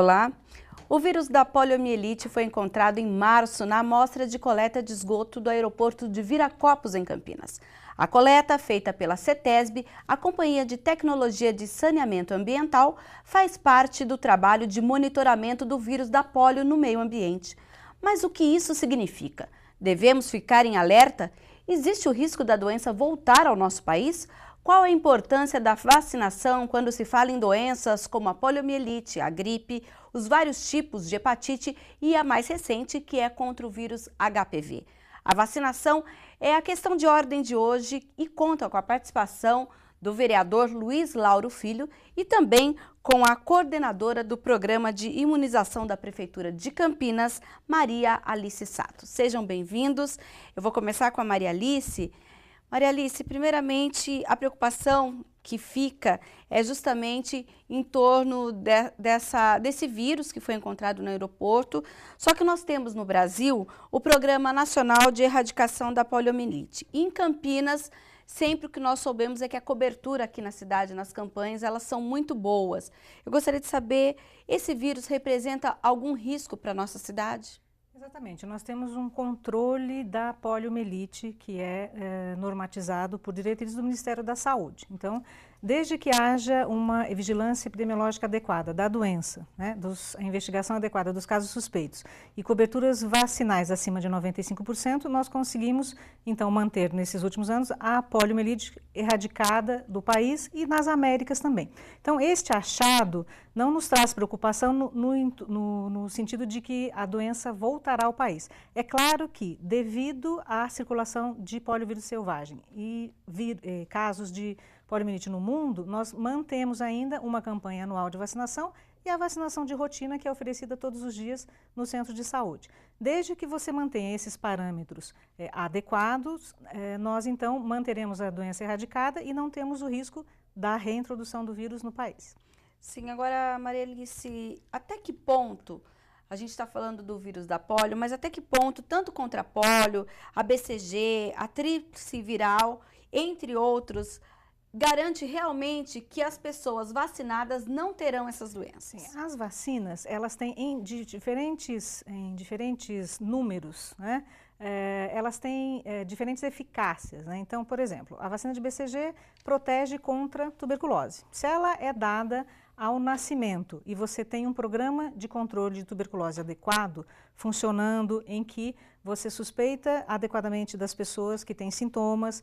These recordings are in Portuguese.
Olá! O vírus da poliomielite foi encontrado em março na amostra de coleta de esgoto do aeroporto de Viracopos, em Campinas. A coleta, feita pela CETESB, a Companhia de Tecnologia de Saneamento Ambiental, faz parte do trabalho de monitoramento do vírus da polio no meio ambiente. Mas o que isso significa? Devemos ficar em alerta? Existe o risco da doença voltar ao nosso país? Qual a importância da vacinação quando se fala em doenças como a poliomielite, a gripe, os vários tipos de hepatite e a mais recente, que é contra o vírus HPV? A vacinação é a questão de ordem de hoje e conta com a participação do vereador Luiz Lauro Filho e também com a coordenadora do programa de imunização da Prefeitura de Campinas, Maria Alice Sato. Sejam bem-vindos. Eu vou começar com a Maria Alice. Maria Alice, primeiramente, a preocupação que fica é justamente em torno desse vírus que foi encontrado no aeroporto, só que nós temos no Brasil o Programa Nacional de Erradicação da Poliomielite. E em Campinas, sempre o que nós soubemos é que a cobertura aqui na cidade, nas campanhas, elas são muito boas. Eu gostaria de saber, esse vírus representa algum risco para a nossa cidade? Exatamente, nós temos um controle da poliomielite que é normatizado por diretrizes do Ministério da Saúde. Então, desde que haja uma vigilância epidemiológica adequada da doença, né, a investigação adequada dos casos suspeitos e coberturas vacinais acima de 95%, nós conseguimos, então, manter nesses últimos anos a poliomielite erradicada do país e nas Américas também. Então, este achado não nos traz preocupação no sentido de que a doença voltará ao país. É claro que, devido à circulação de poliovírus selvagem e casos de poliomielite no mundo, nós mantemos ainda uma campanha anual de vacinação e a vacinação de rotina que é oferecida todos os dias no centro de saúde. Desde que você mantenha esses parâmetros adequados, nós então manteremos a doença erradicada e não temos o risco da reintrodução do vírus no país. Sim, agora, Maria Alice, até que ponto, a gente está falando do vírus da polio, mas até que ponto, tanto contra a polio, a BCG, a tríplice viral, entre outros, garante realmente que as pessoas vacinadas não terão essas doenças? Sim, as vacinas, elas têm em diferentes números, né? Elas têm diferentes eficácias, né? Então, por exemplo, a vacina de BCG protege contra tuberculose. Se ela é dada ao nascimento e você tem um programa de controle de tuberculose adequado, funcionando, em que você suspeita adequadamente das pessoas que têm sintomas,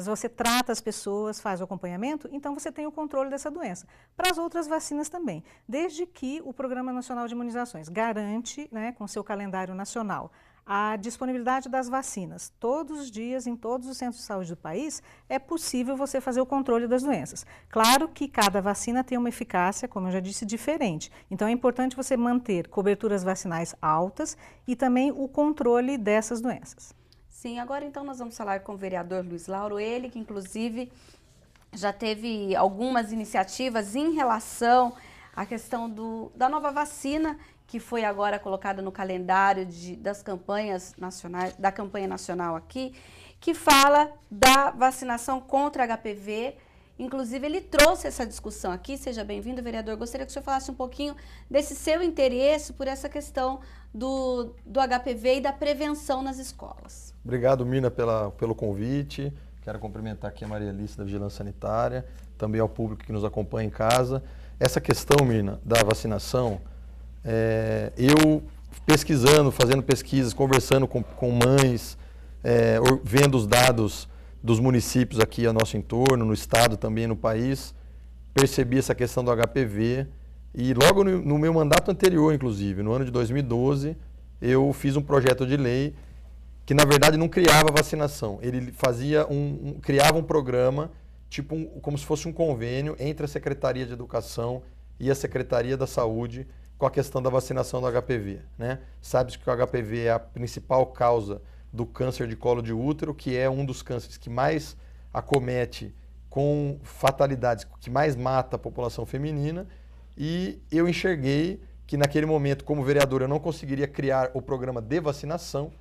você trata as pessoas, faz o acompanhamento, então você tem o controle dessa doença. Para as outras vacinas também, desde que o Programa Nacional de Imunizações garante, né, com seu calendário nacional, a disponibilidade das vacinas. Todos os dias, em todos os centros de saúde do país, é possível você fazer o controle das doenças. Claro que cada vacina tem uma eficácia, como eu já disse, diferente. Então, é importante você manter coberturas vacinais altas e também o controle dessas doenças. Sim, agora então nós vamos falar com o vereador Luiz Lauro, ele que inclusive já teve algumas iniciativas em relação à questão da nova vacina, que foi agora colocada no calendário das campanhas nacionais, da campanha nacional aqui, que fala da vacinação contra HPV. Inclusive, ele trouxe essa discussão aqui. Seja bem-vindo, vereador. Gostaria que o senhor falasse um pouquinho desse seu interesse por essa questão do HPV e da prevenção nas escolas. Obrigado, Mina, pelo convite. Quero cumprimentar aqui a Maria Alice da Vigilância Sanitária, também ao público que nos acompanha em casa. Essa questão, Mina, da vacinação, eu pesquisando, fazendo pesquisas, conversando com mães, vendo os dados dos municípios aqui ao nosso entorno, no estado também, no país, percebi essa questão do HPV e logo no meu mandato anterior, inclusive, no ano de 2012, eu fiz um projeto de lei que, na verdade, não criava vacinação. Ele criava um programa, como se fosse um convênio entre a Secretaria de Educação e a Secretaria da Saúde com a questão da vacinação do HPV, né? Sabe-se que o HPV é a principal causa do câncer de colo de útero, que é um dos cânceres que mais acomete com fatalidades, que mais mata a população feminina, e eu enxerguei que naquele momento, como vereador, eu não conseguiria criar o programa de vacinação,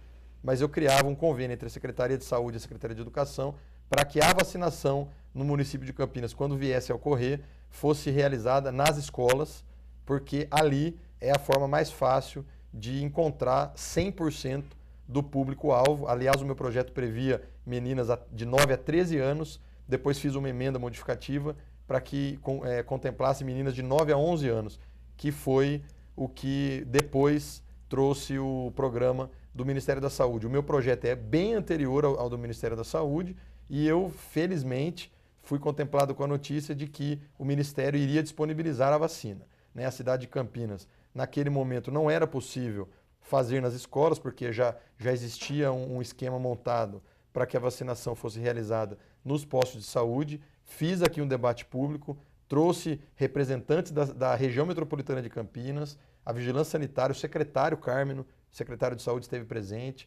mas eu criava um convênio entre a Secretaria de Saúde e a Secretaria de Educação para que a vacinação no município de Campinas, quando viesse a ocorrer, fosse realizada nas escolas, porque ali é a forma mais fácil de encontrar 100% do público-alvo. Aliás, o meu projeto previa meninas de 9 a 13 anos, depois fiz uma emenda modificativa para que contemplasse meninas de 9 a 11 anos, que foi o que depois trouxe o programa do Ministério da Saúde. O meu projeto é bem anterior ao do Ministério da Saúde e eu, felizmente, fui contemplado com a notícia de que o Ministério iria disponibilizar a vacina. A cidade de Campinas, naquele momento, não era possível fazer nas escolas, porque já existia um esquema montado para que a vacinação fosse realizada nos postos de saúde. Fiz aqui um debate público, trouxe representantes da região metropolitana de Campinas, a Vigilância Sanitária, o secretário Cármeno, secretário de Saúde esteve presente,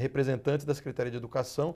representantes da Secretaria de Educação,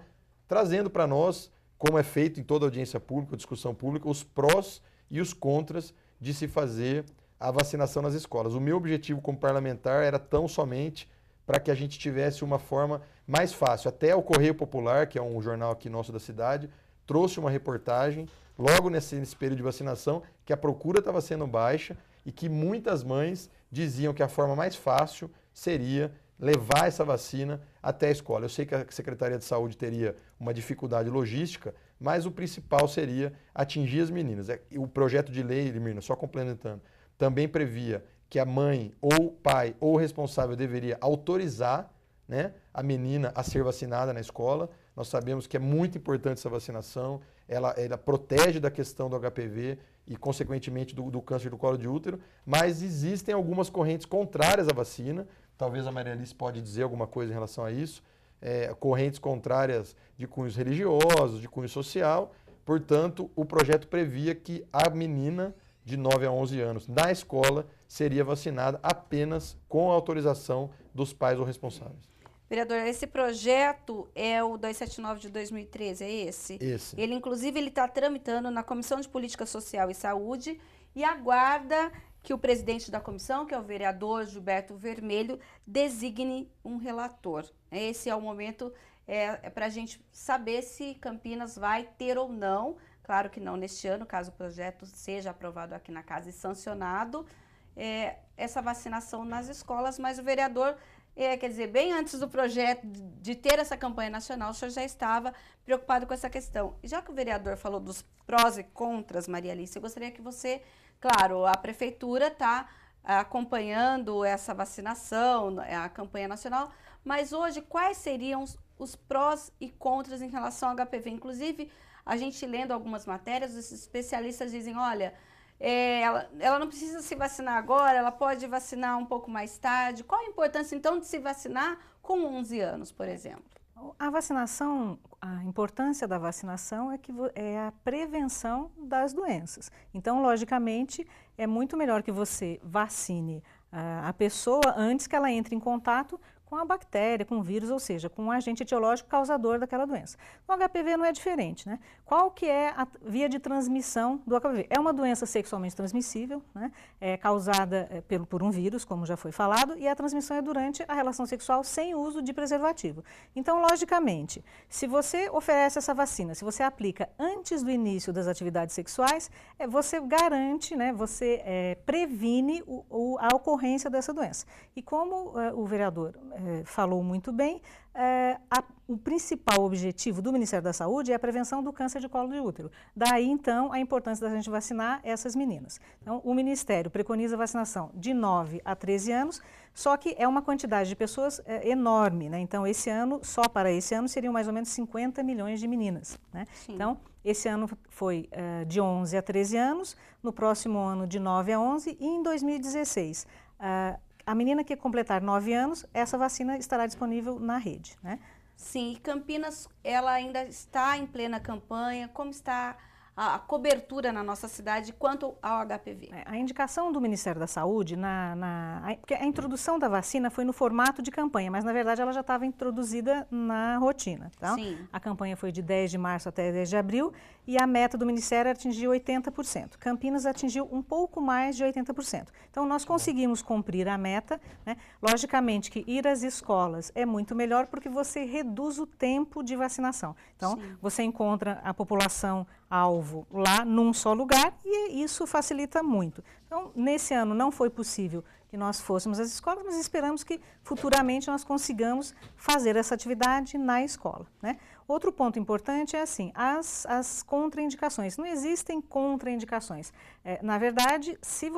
trazendo para nós, como é feito em toda audiência pública, discussão pública, os prós e os contras de se fazer a vacinação nas escolas. O meu objetivo como parlamentar era tão somente para que a gente tivesse uma forma mais fácil. Até o Correio Popular, que é um jornal aqui nosso da cidade, trouxe uma reportagem, logo nesse período de vacinação, que a procura estava sendo baixa e que muitas mães diziam que a forma mais fácil seria levar essa vacina até a escola. Eu sei que a Secretaria de Saúde teria uma dificuldade logística, mas o principal seria atingir as meninas. O projeto de lei, Mirna, só complementando, também previa que a mãe ou pai ou o responsável deveria autorizar, né, a menina a ser vacinada na escola. Nós sabemos que é muito importante essa vacinação, ela protege da questão do HPV e, consequentemente, do câncer do colo de útero, mas existem algumas correntes contrárias à vacina, talvez a Maria Alice pode dizer alguma coisa em relação a isso, correntes contrárias de cunhos religiosos, de cunho social. Portanto, o projeto previa que a menina de 9 a 11 anos na escola seria vacinada apenas com a autorização dos pais ou responsáveis. Vereador, esse projeto é o 279 de 2013, é esse? Esse. Ele, inclusive, ele está tramitando na Comissão de Política Social e Saúde e aguarda que o presidente da comissão, que é o vereador Gilberto Vermelho, designe um relator. Esse é o momento para a gente saber se Campinas vai ter ou não, claro que não neste ano, caso o projeto seja aprovado aqui na casa e sancionado, essa vacinação nas escolas, mas o vereador, quer dizer, bem antes do projeto de ter essa campanha nacional, o senhor já estava preocupado com essa questão. E já que o vereador falou dos prós e contras, Maria Alice, eu gostaria que você, claro, a prefeitura está acompanhando essa vacinação, a campanha nacional, mas hoje quais seriam os prós e contras em relação ao HPV? Inclusive, a gente lendo algumas matérias, os especialistas dizem, olha, ela não precisa se vacinar agora, ela pode vacinar um pouco mais tarde. Qual a importância, então, de se vacinar com 11 anos, por exemplo? A vacinação, a importância da vacinação é a prevenção das doenças. Então, logicamente, é muito melhor que você vacine a pessoa antes que ela entre em contato com a bactéria, com o vírus, ou seja, com um agente etiológico causador daquela doença. No HPV não é diferente, né? Qual que é a via de transmissão do HPV? É uma doença sexualmente transmissível, né? É causada por um vírus, como já foi falado, e a transmissão é durante a relação sexual sem uso de preservativo. Então, logicamente, se você oferece essa vacina, se você aplica antes do início das atividades sexuais, você garante, né? Você previne a ocorrência dessa doença. E como o vereador falou muito bem, o principal objetivo do Ministério da Saúde é a prevenção do câncer de colo de útero. Daí, então, a importância da gente vacinar essas meninas. Então, o Ministério preconiza a vacinação de 9 a 13 anos, só que é uma quantidade de pessoas enorme, né? Então, esse ano, só para esse ano, seriam mais ou menos 50 milhões de meninas, né? Então, esse ano foi de 11 a 13 anos, no próximo ano de 9 a 11 e em 2016, a menina que completar 9 anos, essa vacina estará disponível na rede, né? Sim, e Campinas, ela ainda está em plena campanha. Como está a cobertura na nossa cidade quanto ao HPV? A indicação do Ministério da Saúde, porque a introdução da vacina foi no formato de campanha, mas na verdade ela já estava introduzida na rotina. Tá? Sim. A campanha foi de 10 de março até 10 de abril e a meta do Ministério atingiu 80%. Campinas atingiu um pouco mais de 80%. Então nós conseguimos cumprir a meta, né? Logicamente que ir às escolas é muito melhor porque você reduz o tempo de vacinação. Então você encontra a população alvo lá num só lugar e isso facilita muito. Então, nesse ano não foi possível que nós fôssemos às escolas, mas esperamos que futuramente nós consigamos fazer essa atividade na escola, né? Outro ponto importante é assim, as contraindicações. Não existem contraindicações. Na verdade, se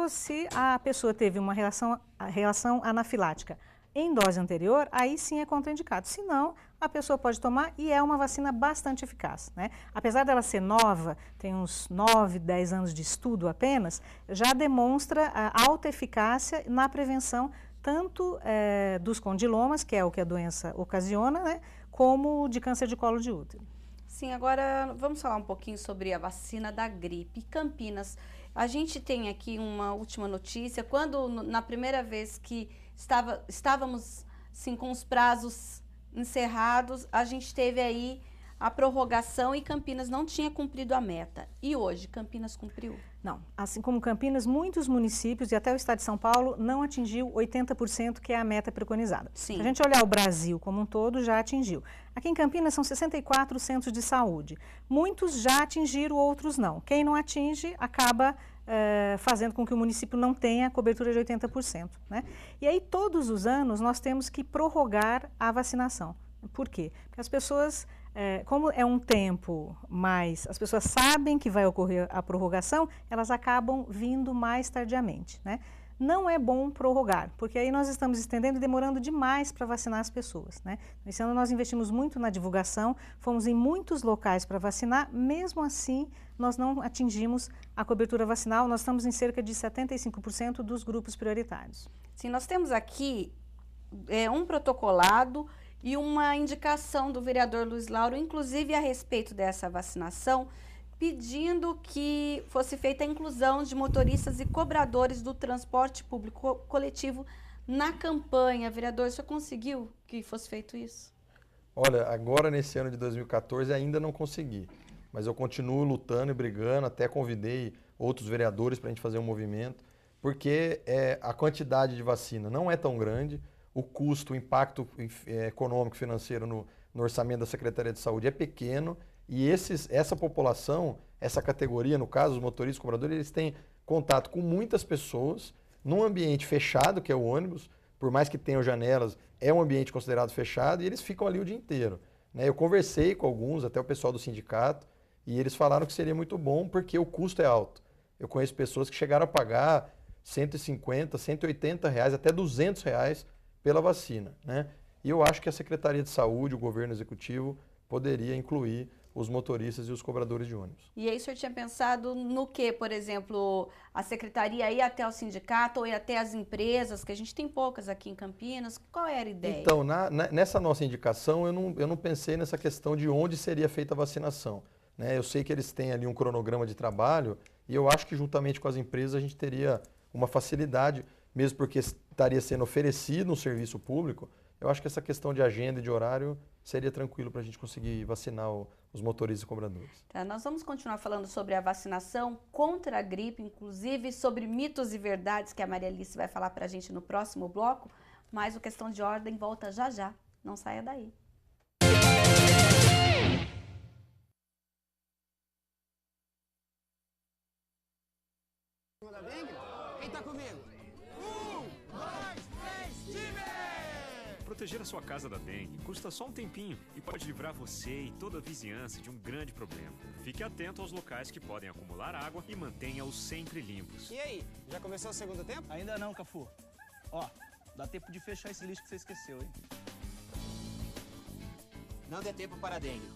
a pessoa teve uma reação anafilática em dose anterior, aí sim é contraindicado. Se não, a pessoa pode tomar e é uma vacina bastante eficaz, né? Apesar dela ser nova, tem uns 9, 10 anos de estudo apenas, já demonstra alta eficácia na prevenção tanto dos condilomas, que é o que a doença ocasiona, né, como de câncer de colo de útero. Sim, agora vamos falar um pouquinho sobre a vacina da gripe. Campinas, a gente tem aqui uma última notícia, quando na primeira vez que estávamos assim, com os prazos encerrados, a gente teve aí a prorrogação e Campinas não tinha cumprido a meta. E hoje, Campinas cumpriu? Não. Assim como Campinas, muitos municípios e até o estado de São Paulo não atingiu 80%, que é a meta preconizada. Sim. Se a gente olhar o Brasil como um todo, já atingiu. Aqui em Campinas são 64 centros de saúde. Muitos já atingiram, outros não. Quem não atinge acaba fazendo com que o município não tenha cobertura de 80%, né? E aí, todos os anos, nós temos que prorrogar a vacinação. Por quê? Porque as pessoas, como é um tempo mais, as pessoas sabem que vai ocorrer a prorrogação, elas acabam vindo mais tardiamente, né? Não é bom prorrogar, porque aí nós estamos estendendo e demorando demais para vacinar as pessoas, né? Esse ano nós investimos muito na divulgação, fomos em muitos locais para vacinar, mesmo assim nós não atingimos a cobertura vacinal, nós estamos em cerca de 75% dos grupos prioritários. Sim, nós temos aqui um protocolado e uma indicação do vereador Luiz Lauro, inclusive a respeito dessa vacinação, pedindo que fosse feita a inclusão de motoristas e cobradores do transporte público coletivo na campanha. Vereador, o senhor conseguiu que fosse feito isso? Olha, agora nesse ano de 2014 ainda não consegui, mas eu continuo lutando e brigando, até convidei outros vereadores para a gente fazer um movimento, porque a quantidade de vacina não é tão grande, o custo, o impacto econômico e financeiro no orçamento da Secretaria de Saúde é pequeno, e essa população, essa categoria, no caso, os motoristas e cobradores, eles têm contato com muitas pessoas num ambiente fechado, que é o ônibus, por mais que tenham janelas, é um ambiente considerado fechado e eles ficam ali o dia inteiro, né? Eu conversei com alguns, até o pessoal do sindicato, e eles falaram que seria muito bom porque o custo é alto. Eu conheço pessoas que chegaram a pagar 150, 180 reais, até 200 reais pela vacina, né? E eu acho que a Secretaria de Saúde, o governo executivo, poderia incluir os motoristas e os cobradores de ônibus. E aí o senhor tinha pensado no que, por exemplo, a secretaria ir até o sindicato ou ir até as empresas, que a gente tem poucas aqui em Campinas, qual era a ideia? Então, nessa nossa indicação, eu não pensei nessa questão de onde seria feita a vacinação, né? Eu sei que eles têm ali um cronograma de trabalho e eu acho que juntamente com as empresas a gente teria uma facilidade, mesmo porque estaria sendo oferecido um serviço público. Eu acho que essa questão de agenda e de horário seria tranquilo para a gente conseguir vacinar os motoristas e cobradores. Tá, nós vamos continuar falando sobre a vacinação contra a gripe, inclusive sobre mitos e verdades que a Maria Alice vai falar para a gente no próximo bloco, mas o Questão de Ordem volta já já. Não saia daí. Quem tá comigo? 1, 2, 3, time! Proteger a sua casa da dengue custa só um tempinho e pode livrar você e toda a vizinhança de um grande problema. Fique atento aos locais que podem acumular água e mantenha-os sempre limpos. E aí, já começou o segundo tempo? Ainda não, Cafu. Ó, dá tempo de fechar esse lixo que você esqueceu, hein? Não dê tempo para a dengue.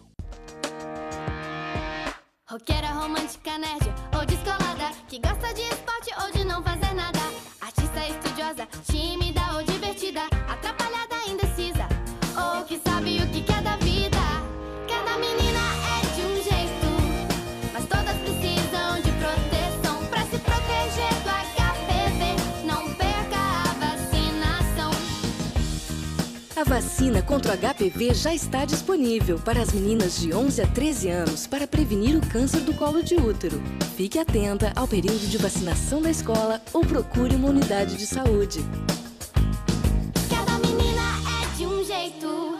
Roqueira, romântica, nerd ou descolada, que gosta de esporte ou de não fazer nada. Artista estudiosa, tímida ou divertida, atrapalhada, indecisa, ou que sabe o que quer da vida. Cada menina é de um jeito, mas todas precisam de proteção. Pra se proteger do HPV, não perca a vacinação. A vacina contra o HPV já está disponível para as meninas de 11 a 13 anos para prevenir o câncer do colo de útero. Fique atenta ao período de vacinação da escola ou procure uma unidade de saúde. Cada menina é de um jeito,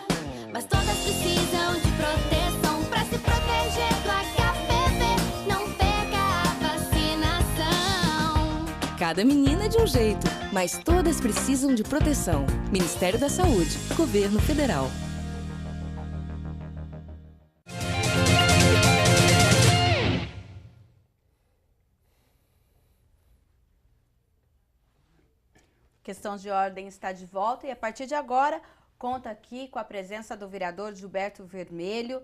mas todas precisam de proteção. Pra se proteger do HPV, Cada menina é de um jeito, mas todas precisam de proteção. Ministério da Saúde, Governo Federal. Questão de ordem está de volta e a partir de agora conta aqui com a presença do vereador Gilberto Vermelho,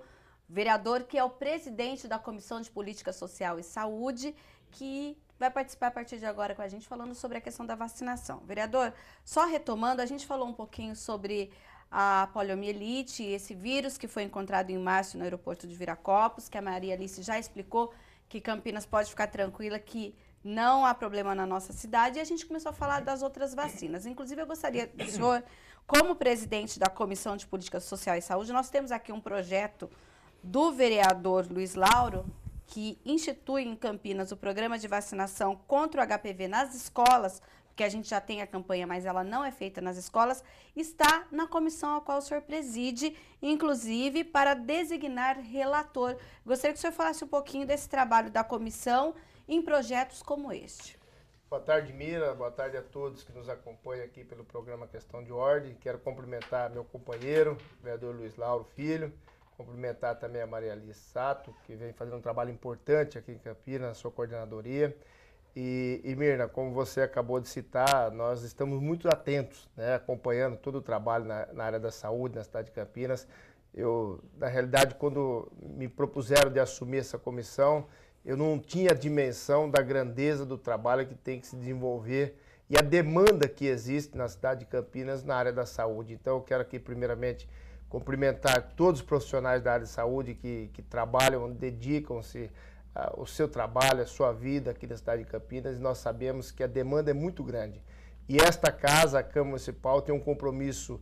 vereador que é o presidente da Comissão de Política Social e Saúde, que vai participar a partir de agora com a gente falando sobre a questão da vacinação. Vereador, só retomando, a gente falou um pouquinho sobre a poliomielite, esse vírus que foi encontrado em março no aeroporto de Viracopos, que a Maria Alice já explicou que Campinas pode ficar tranquila que não há problema na nossa cidade, e a gente começou a falar das outras vacinas. Inclusive, eu gostaria do senhor, como presidente da Comissão de Política Social e Saúde, nós temos aqui um projeto do vereador Luiz Lauro, que institui em Campinas o programa de vacinação contra o HPV nas escolas, porque a gente já tem a campanha, mas ela não é feita nas escolas, está na comissão a qual o senhor preside, inclusive para designar relator. Gostaria que o senhor falasse um pouquinho desse trabalho da comissão em projetos como este. Boa tarde, Mira. Boa tarde a todos que nos acompanham aqui pelo programa Questão de Ordem. Quero cumprimentar meu companheiro, o vereador Luiz Lauro Filho, cumprimentar também a Maria Alice Sato, que vem fazendo um trabalho importante aqui em Campinas, na sua coordenadoria. E Mirna, como você acabou de citar, nós estamos muito atentos, né, acompanhando todo o trabalho na área da saúde, na cidade de Campinas. Na realidade, quando me propuseram de assumir essa comissão, eu não tinha a dimensão da grandeza do trabalho que tem que se desenvolver e a demanda que existe na cidade de Campinas na área da saúde. Então, eu quero aqui, primeiramente, cumprimentar todos os profissionais da área de saúde que trabalham, dedicam-se o seu trabalho, a sua vida aqui na cidade de Campinas, e nós sabemos que a demanda é muito grande. E esta casa, a Câmara Municipal, tem um compromisso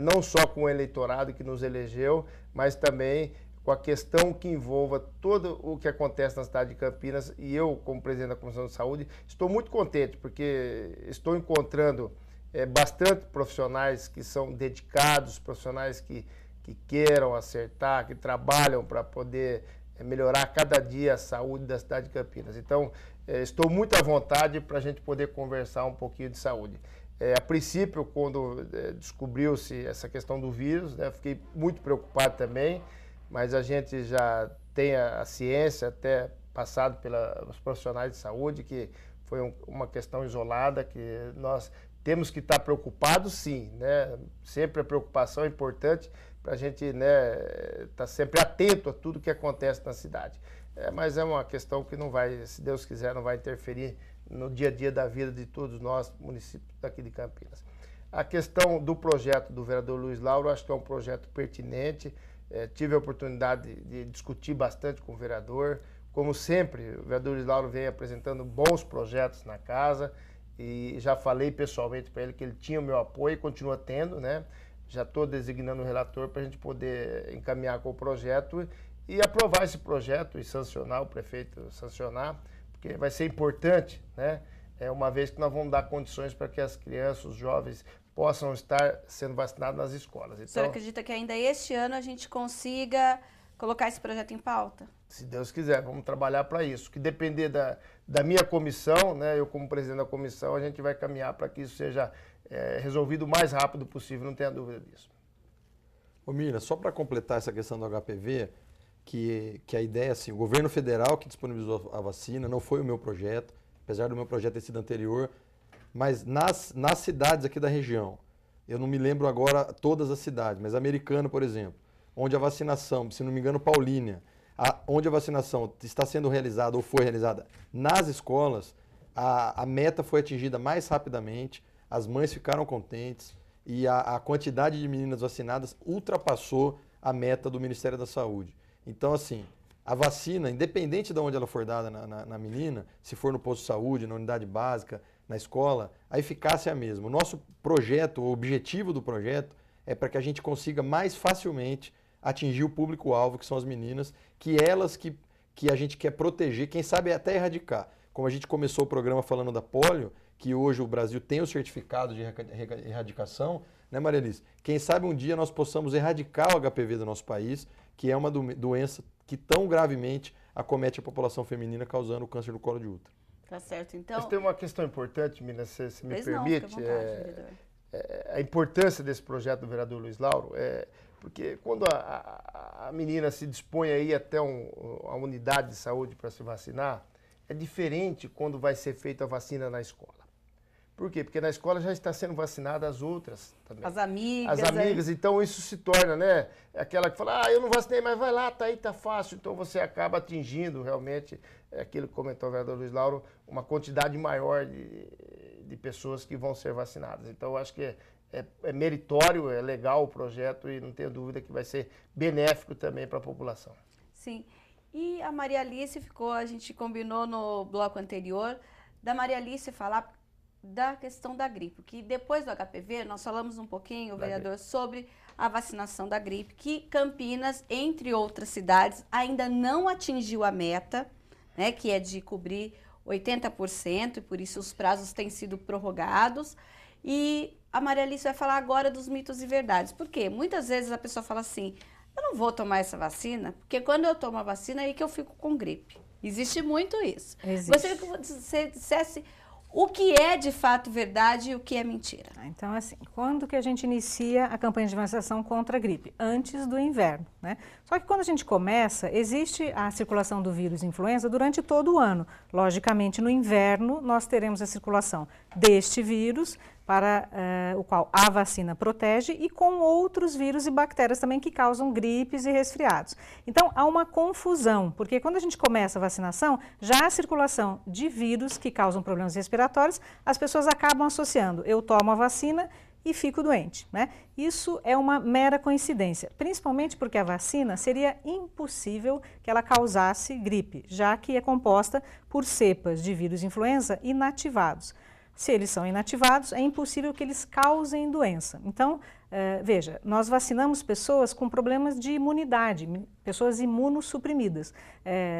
não só com o eleitorado que nos elegeu, mas também com a questão que envolva todo o que acontece na cidade de Campinas. E eu, como presidente da Comissão de Saúde, estou muito contente, porque estou encontrando bastante profissionais que são dedicados, profissionais que queiram acertar, que trabalham para poder melhorar cada dia a saúde da cidade de Campinas. Então, estou muito à vontade para a gente poder conversar um pouquinho de saúde. A princípio, quando descobriu-se essa questão do vírus, né, fiquei muito preocupado também, mas a gente já tem a ciência, até passado pelos profissionais de saúde, que foi uma questão isolada, que nós temos que estar preocupados, sim, né? Sempre a preocupação é importante para a gente, né, estar sempre atento a tudo que acontece na cidade. Mas é uma questão que não vai, se Deus quiser, não vai interferir no dia a dia da vida de todos nós, municípios daqui de Campinas. A questão do projeto do vereador Luiz Lauro, acho que é um projeto pertinente. Tive a oportunidade de discutir bastante com o vereador. Como sempre, o vereador Luiz Lauro vem apresentando bons projetos na casa, e já falei pessoalmente para ele que ele tinha o meu apoio e continua tendo, né? Já estou designando o relator para a gente poder encaminhar com o projeto e aprovar esse projeto e sancionar, o prefeito sancionar, porque vai ser importante, né? Uma vez que nós vamos dar condições para que as crianças, os jovens, possam estar sendo vacinados nas escolas. Então, o senhor acredita que ainda este ano a gente consiga colocar esse projeto em pauta? Se Deus quiser, vamos trabalhar para isso. Que depender da minha comissão, né, eu como presidente da comissão, a gente vai caminhar para que isso seja resolvido o mais rápido possível, não tenha dúvida disso. Ô Mira, só para completar essa questão do HPV, que a ideia, assim, o governo federal que disponibilizou a vacina, não foi o meu projeto, apesar do meu projeto ter sido anterior, mas nas cidades aqui da região, eu não me lembro agora todas as cidades, mas Americana, por exemplo, onde a vacinação, se não me engano, Paulínia, onde a vacinação está sendo realizada ou foi realizada nas escolas, a meta foi atingida mais rapidamente, as mães ficaram contentes e a quantidade de meninas vacinadas ultrapassou a meta do Ministério da Saúde. Então, assim, a vacina, independente de onde ela for dada na menina, se for no posto de saúde, na unidade básica, na escola, a eficácia é a mesma. O nosso projeto, o objetivo do projeto é para que a gente consiga mais facilmente atingir o público-alvo, que são as meninas, que elas que a gente quer proteger, quem sabe até erradicar. Como a gente começou o programa falando da polio, que hoje o Brasil tem o certificado de erradicação, né, Maria Alice? Quem sabe um dia nós possamos erradicar o HPV do nosso país, que é uma doença que tão gravemente acomete a população feminina, causando o câncer do colo de útero. Tá certo, então... Mas tem uma questão importante, Mina, se me permite. Fica à vontade, vereador. A importância desse projeto do vereador Luiz Lauro porque quando a menina se dispõe aí até a unidade de saúde para se vacinar, é diferente quando vai ser feita a vacina na escola. Por quê? Porque na escola já está sendo vacinada as outras também. As amigas. As amigas, então isso se torna, né? Aquela que fala, eu não vacinei, mas vai lá, tá aí, tá fácil. Então você acaba atingindo realmente, aquilo que comentou o vereador Luiz Lauro, uma quantidade maior de pessoas que vão ser vacinadas. Então eu acho que é meritório, é legal o projeto e não tenho dúvida que vai ser benéfico também para a população. Sim. E a Maria Alice a gente combinou no bloco anterior, da Maria Alice falar da questão da gripe, que depois do HPV nós falamos um pouquinho, vereador, sobre a vacinação da gripe, que Campinas, entre outras cidades, ainda não atingiu a meta, né, que é de cobrir 80%, e por isso os prazos têm sido prorrogados. E a Maria Alice vai falar agora dos mitos e verdades. Por quê? Muitas vezes a pessoa fala assim, eu não vou tomar essa vacina, porque quando eu tomo a vacina é aí que eu fico com gripe. Existe muito isso. Gostaria que você dissesse o que é de fato verdade e o que é mentira. Então, assim, quando que a gente inicia a campanha de vacinação contra a gripe? Antes do inverno, né? Só que quando a gente começa, existe a circulação do vírus influenza durante todo o ano. Logicamente, no inverno, nós teremos a circulação deste vírus, para o qual a vacina protege, e com outros vírus e bactérias também que causam gripes e resfriados. Então, há uma confusão, porque quando a gente começa a vacinação, já a circulação de vírus que causam problemas respiratórios, as pessoas acabam associando, eu tomo a vacina e fico doente, né? Isso é uma mera coincidência, principalmente porque a vacina seria impossível que ela causasse gripe, já que é composta por cepas de vírus influenza inativados. Se eles são inativados, é impossível que eles causem doença. Então, veja, nós vacinamos pessoas com problemas de imunidade, pessoas imunossuprimidas.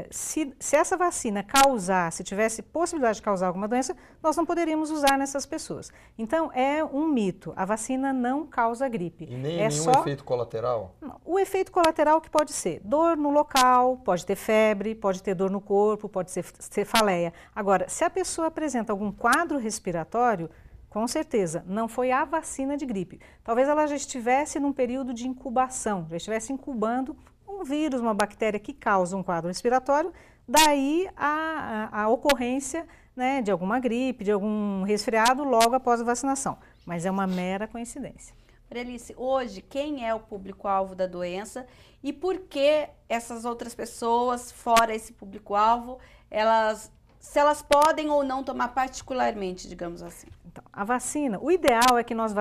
Se essa vacina se tivesse possibilidade de causar alguma doença, nós não poderíamos usar nessas pessoas. Então, é um mito, a vacina não causa gripe. E nem nenhum efeito colateral? Não, o efeito colateral que pode ser dor no local, pode ter febre, pode ter dor no corpo, pode ser cefaleia. Agora, se a pessoa apresenta algum quadro respiratório, com certeza, não foi a vacina de gripe. Talvez ela já estivesse num período de incubação, já estivesse incubando um vírus, uma bactéria que causa um quadro respiratório, daí a ocorrência, né, de alguma gripe, de algum resfriado logo após a vacinação. Mas é uma mera coincidência. Maria Alice, hoje, quem é o público-alvo da doença e por que essas outras pessoas, fora esse público-alvo, se elas podem ou não tomar particularmente, digamos assim? Então, a vacina, o ideal é que nós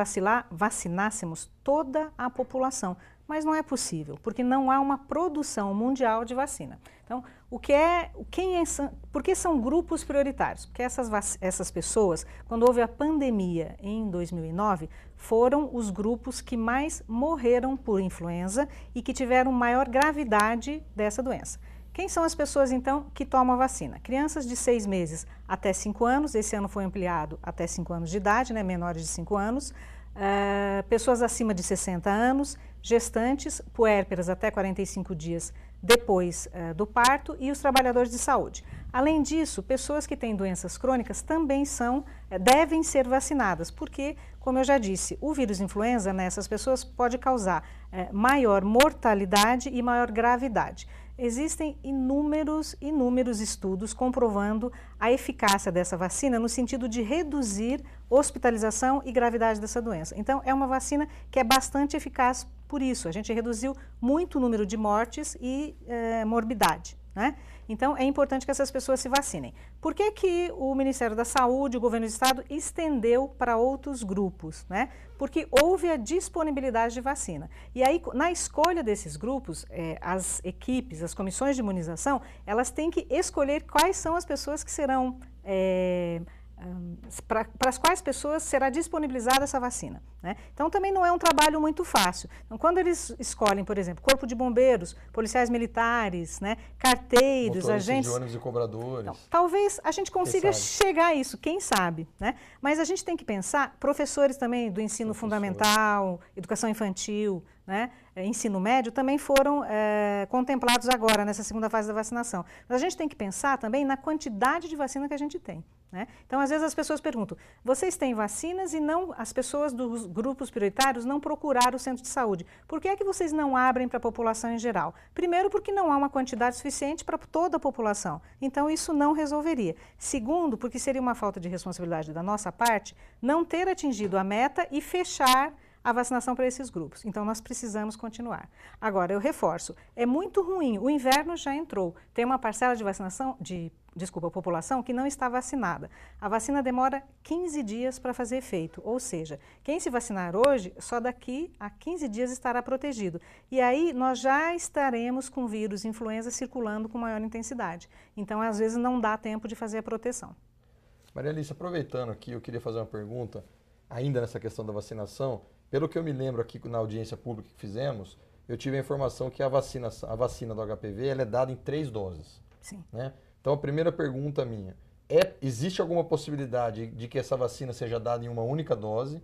vacinássemos toda a população, mas não é possível, porque não há uma produção mundial de vacina. Então, por que são grupos prioritários? Porque essas pessoas, quando houve a pandemia em 2009, foram os grupos que mais morreram por influenza e que tiveram maior gravidade dessa doença. Quem são as pessoas, então, que tomam a vacina? Crianças de 6 meses até 5 anos, esse ano foi ampliado até 5 anos de idade, né, menores de 5 anos, pessoas acima de 60 anos, gestantes, puérperas até 45 dias depois do parto e os trabalhadores de saúde. Além disso, pessoas que têm doenças crônicas também devem ser vacinadas, porque, como eu já disse, o vírus influenza nessas pessoas pode causar maior mortalidade e maior gravidade. Existem inúmeros estudos comprovando a eficácia dessa vacina no sentido de reduzir hospitalização e gravidade dessa doença. Então, é uma vacina que é bastante eficaz por isso. A gente reduziu muito o número de mortes e morbidade, né? Então, é importante que essas pessoas se vacinem. Por que o Ministério da Saúde, o Governo do Estado, estendeu para outros grupos, né? Porque houve a disponibilidade de vacina. E aí, na escolha desses grupos, as equipes, as comissões de imunização, elas têm que escolher quais são as pessoas que serão para as quais pessoas será disponibilizada essa vacina, né? Então, também não é um trabalho muito fácil. Então, quando eles escolhem, por exemplo, corpo de bombeiros, policiais militares, né, carteiros, motoristas agentes... de ônibus e cobradores. Então, talvez a gente consiga chegar a isso, quem sabe, né? Mas a gente tem que pensar, professores também do ensino fundamental, educação infantil, né, ensino médio, também foram contemplados agora, nessa segunda fase da vacinação. Mas a gente tem que pensar também na quantidade de vacina que a gente tem, né? Então, às vezes as pessoas perguntam, vocês têm vacinas e não, as pessoas dos grupos prioritários não procuraram o centro de saúde. Por que é que vocês não abrem para a população em geral? Primeiro, porque não há uma quantidade suficiente para toda a população. Então, isso não resolveria. Segundo, porque seria uma falta de responsabilidade da nossa parte não ter atingido a meta e fechar a vacinação para esses grupos. Então, nós precisamos continuar. Agora, eu reforço, é muito ruim, o inverno já entrou, tem uma parcela de vacinação, população que não está vacinada. A vacina demora 15 dias para fazer efeito, ou seja, quem se vacinar hoje, só daqui a 15 dias estará protegido. E aí, nós já estaremos com vírus influenza circulando com maior intensidade. Então, às vezes, não dá tempo de fazer a proteção. Maria Alice, aproveitando aqui, eu queria fazer uma pergunta, ainda nessa questão da vacinação. Pelo que eu me lembro aqui na audiência pública que fizemos, eu tive a informação que a vacina do HPV ela é dada em 3 doses. Sim. Né? Então, a primeira pergunta minha, existe alguma possibilidade de que essa vacina seja dada em uma única dose,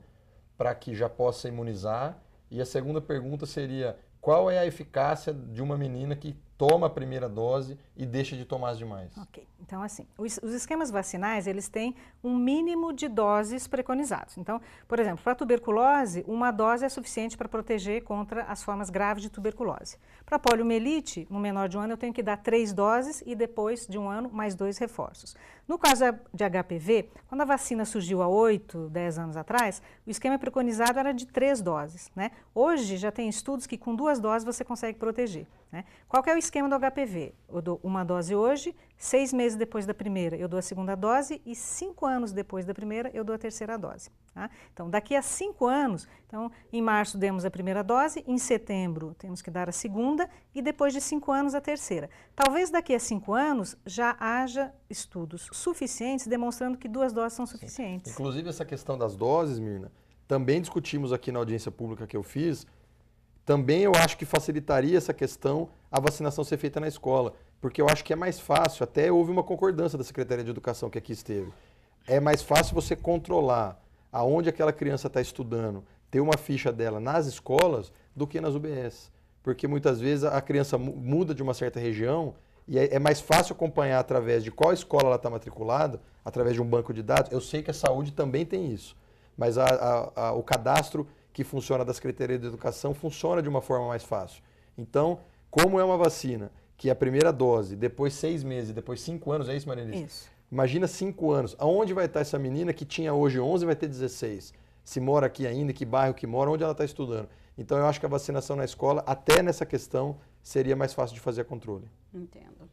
para que já possa imunizar? E a segunda pergunta seria, qual é a eficácia de uma menina que toma a primeira dose e deixa de tomar as demais? Ok, então assim, os esquemas vacinais, eles têm um mínimo de doses preconizados. Então, por exemplo, para tuberculose, uma dose é suficiente para proteger contra as formas graves de tuberculose. Para poliomielite, no menor de 1 ano, eu tenho que dar 3 doses e depois de 1 ano, mais 2 reforços. No caso de HPV, quando a vacina surgiu há 8, 10 anos atrás, o esquema preconizado era de 3 doses, né? Hoje já tem estudos que com 2 doses você consegue proteger, né? Qual que é o esquema do HPV? Eu dou uma dose hoje, 6 meses depois da primeira eu dou a segunda dose e 5 anos depois da primeira eu dou a terceira dose. Tá? Então, daqui a 5 anos, então, em março demos a primeira dose, em setembro temos que dar a segunda e depois de 5 anos a terceira. Talvez daqui a 5 anos já haja estudos suficientes demonstrando que 2 doses são suficientes. Sim. Inclusive essa questão das doses, Mirna, também discutimos aqui na audiência pública que eu fiz. Também eu acho que facilitaria essa questão a vacinação ser feita na escola, porque eu acho que é mais fácil, até houve uma concordância da Secretaria de Educação que aqui esteve, é mais fácil você controlar aonde aquela criança está estudando, ter uma ficha dela nas escolas do que nas UBS, porque muitas vezes a criança muda de uma certa região e é mais fácil acompanhar através de qual escola ela está matriculada, através de um banco de dados. Eu sei que a saúde também tem isso, mas o cadastro que funciona da Secretaria de Educação funciona de uma forma mais fácil. Então, como é uma vacina que a primeira dose, depois 6 meses, depois 5 anos, é isso, Maria Alice? Isso. Imagina 5 anos. Aonde vai estar essa menina que tinha hoje 11 vai ter 16? Se mora aqui ainda, que bairro que mora, onde ela está estudando? Então, eu acho que a vacinação na escola, até nessa questão, seria mais fácil de fazer controle. Entendo.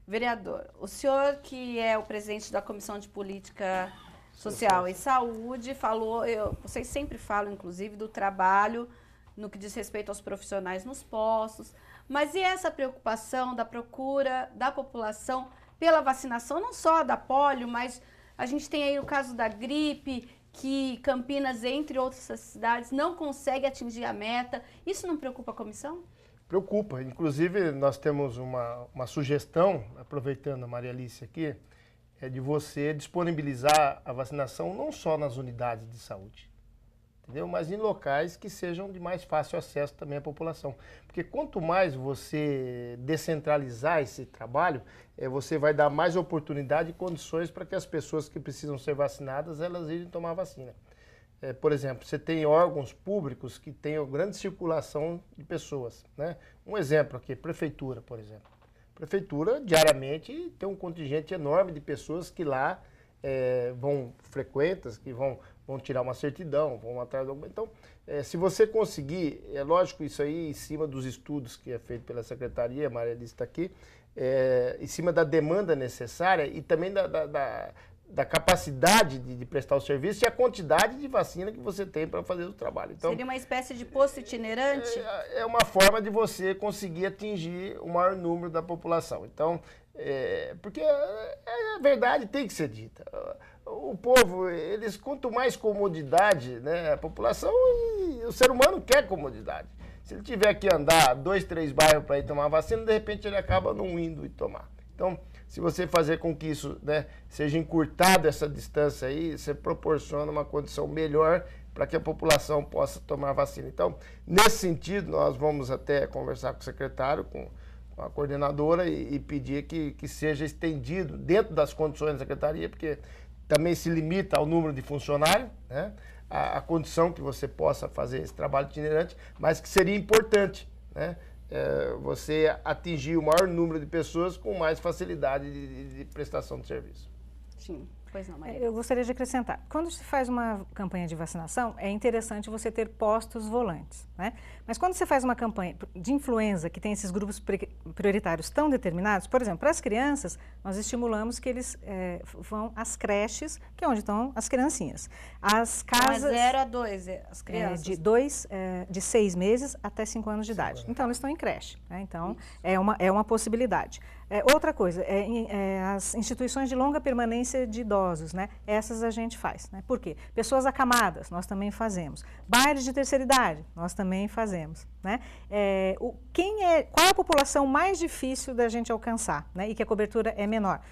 Vereador, o senhor que é o presidente da Comissão de Política Social e Saúde, falou, vocês sempre falam, inclusive, do trabalho no que diz respeito aos profissionais nos postos, mas e essa preocupação da procura da população pela vacinação, não só da polio, mas a gente tem aí o caso da gripe, que Campinas, entre outras cidades, não consegue atingir a meta. Isso não preocupa a comissão? Preocupa. Inclusive, nós temos uma sugestão, aproveitando a Maria Alice aqui, é de você disponibilizar a vacinação não só nas unidades de saúde, entendeu? Mas em locais que sejam de mais fácil acesso também à população. Porque quanto mais você descentralizar esse trabalho, você vai dar mais oportunidade e condições para que as pessoas que precisam ser vacinadas, elas irem tomar a vacina. Por exemplo, você tem órgãos públicos que têm grande circulação de pessoas, né? Um exemplo aqui, prefeitura, por exemplo. Prefeitura, diariamente, tem um contingente enorme de pessoas que lá frequentam, que vão tirar uma certidão, vão atrás de alguma... Então, se você conseguir, é lógico isso aí em cima dos estudos que é feito pela Secretaria, a Maria Alice está aqui, em cima da demanda necessária e também da capacidade de prestar o serviço e a quantidade de vacina que você tem para fazer o trabalho. Então, seria uma espécie de posto itinerante? É uma forma de você conseguir atingir o maior número da população. Então, porque a verdade tem que ser dita. o povo, eles quanto mais comodidade, né, a população e o ser humano quer comodidade. Se ele tiver que andar 2, 3 bairros para ir tomar vacina, de repente ele acaba não indo e tomar. Então, se você fazer com que isso, né, seja encurtado essa distância aí, você proporciona uma condição melhor para que a população possa tomar vacina. Então, nesse sentido, nós vamos até conversar com o secretário, com a coordenadora e pedir que seja estendido dentro das condições da secretaria, porque também se limita ao número de funcionários, né? A condição que você possa fazer esse trabalho itinerante, mas que seria importante, né? Você atingir o maior número de pessoas com mais facilidade de prestação de serviço. Sim. Pois não, Maria. Eu gostaria de acrescentar, quando se faz uma campanha de vacinação, é interessante você ter postos volantes, né? Mas quando você faz uma campanha de influenza, que tem esses grupos prioritários tão determinados, por exemplo, para as crianças, nós estimulamos que eles vão às creches, que é onde estão as criancinhas. As casas... Mas 0 a 2, as crianças? De 6 meses até 5 anos de idade. Então, eles estão em creche, né? Então, é uma possibilidade. Outra coisa, as instituições de longa permanência de idosos, né? Essas a gente faz, né? Por quê? Pessoas acamadas, nós também fazemos. Bairros de terceira idade, nós também fazemos, né? Qual é a população mais difícil da gente alcançar, né? E que a cobertura é menor?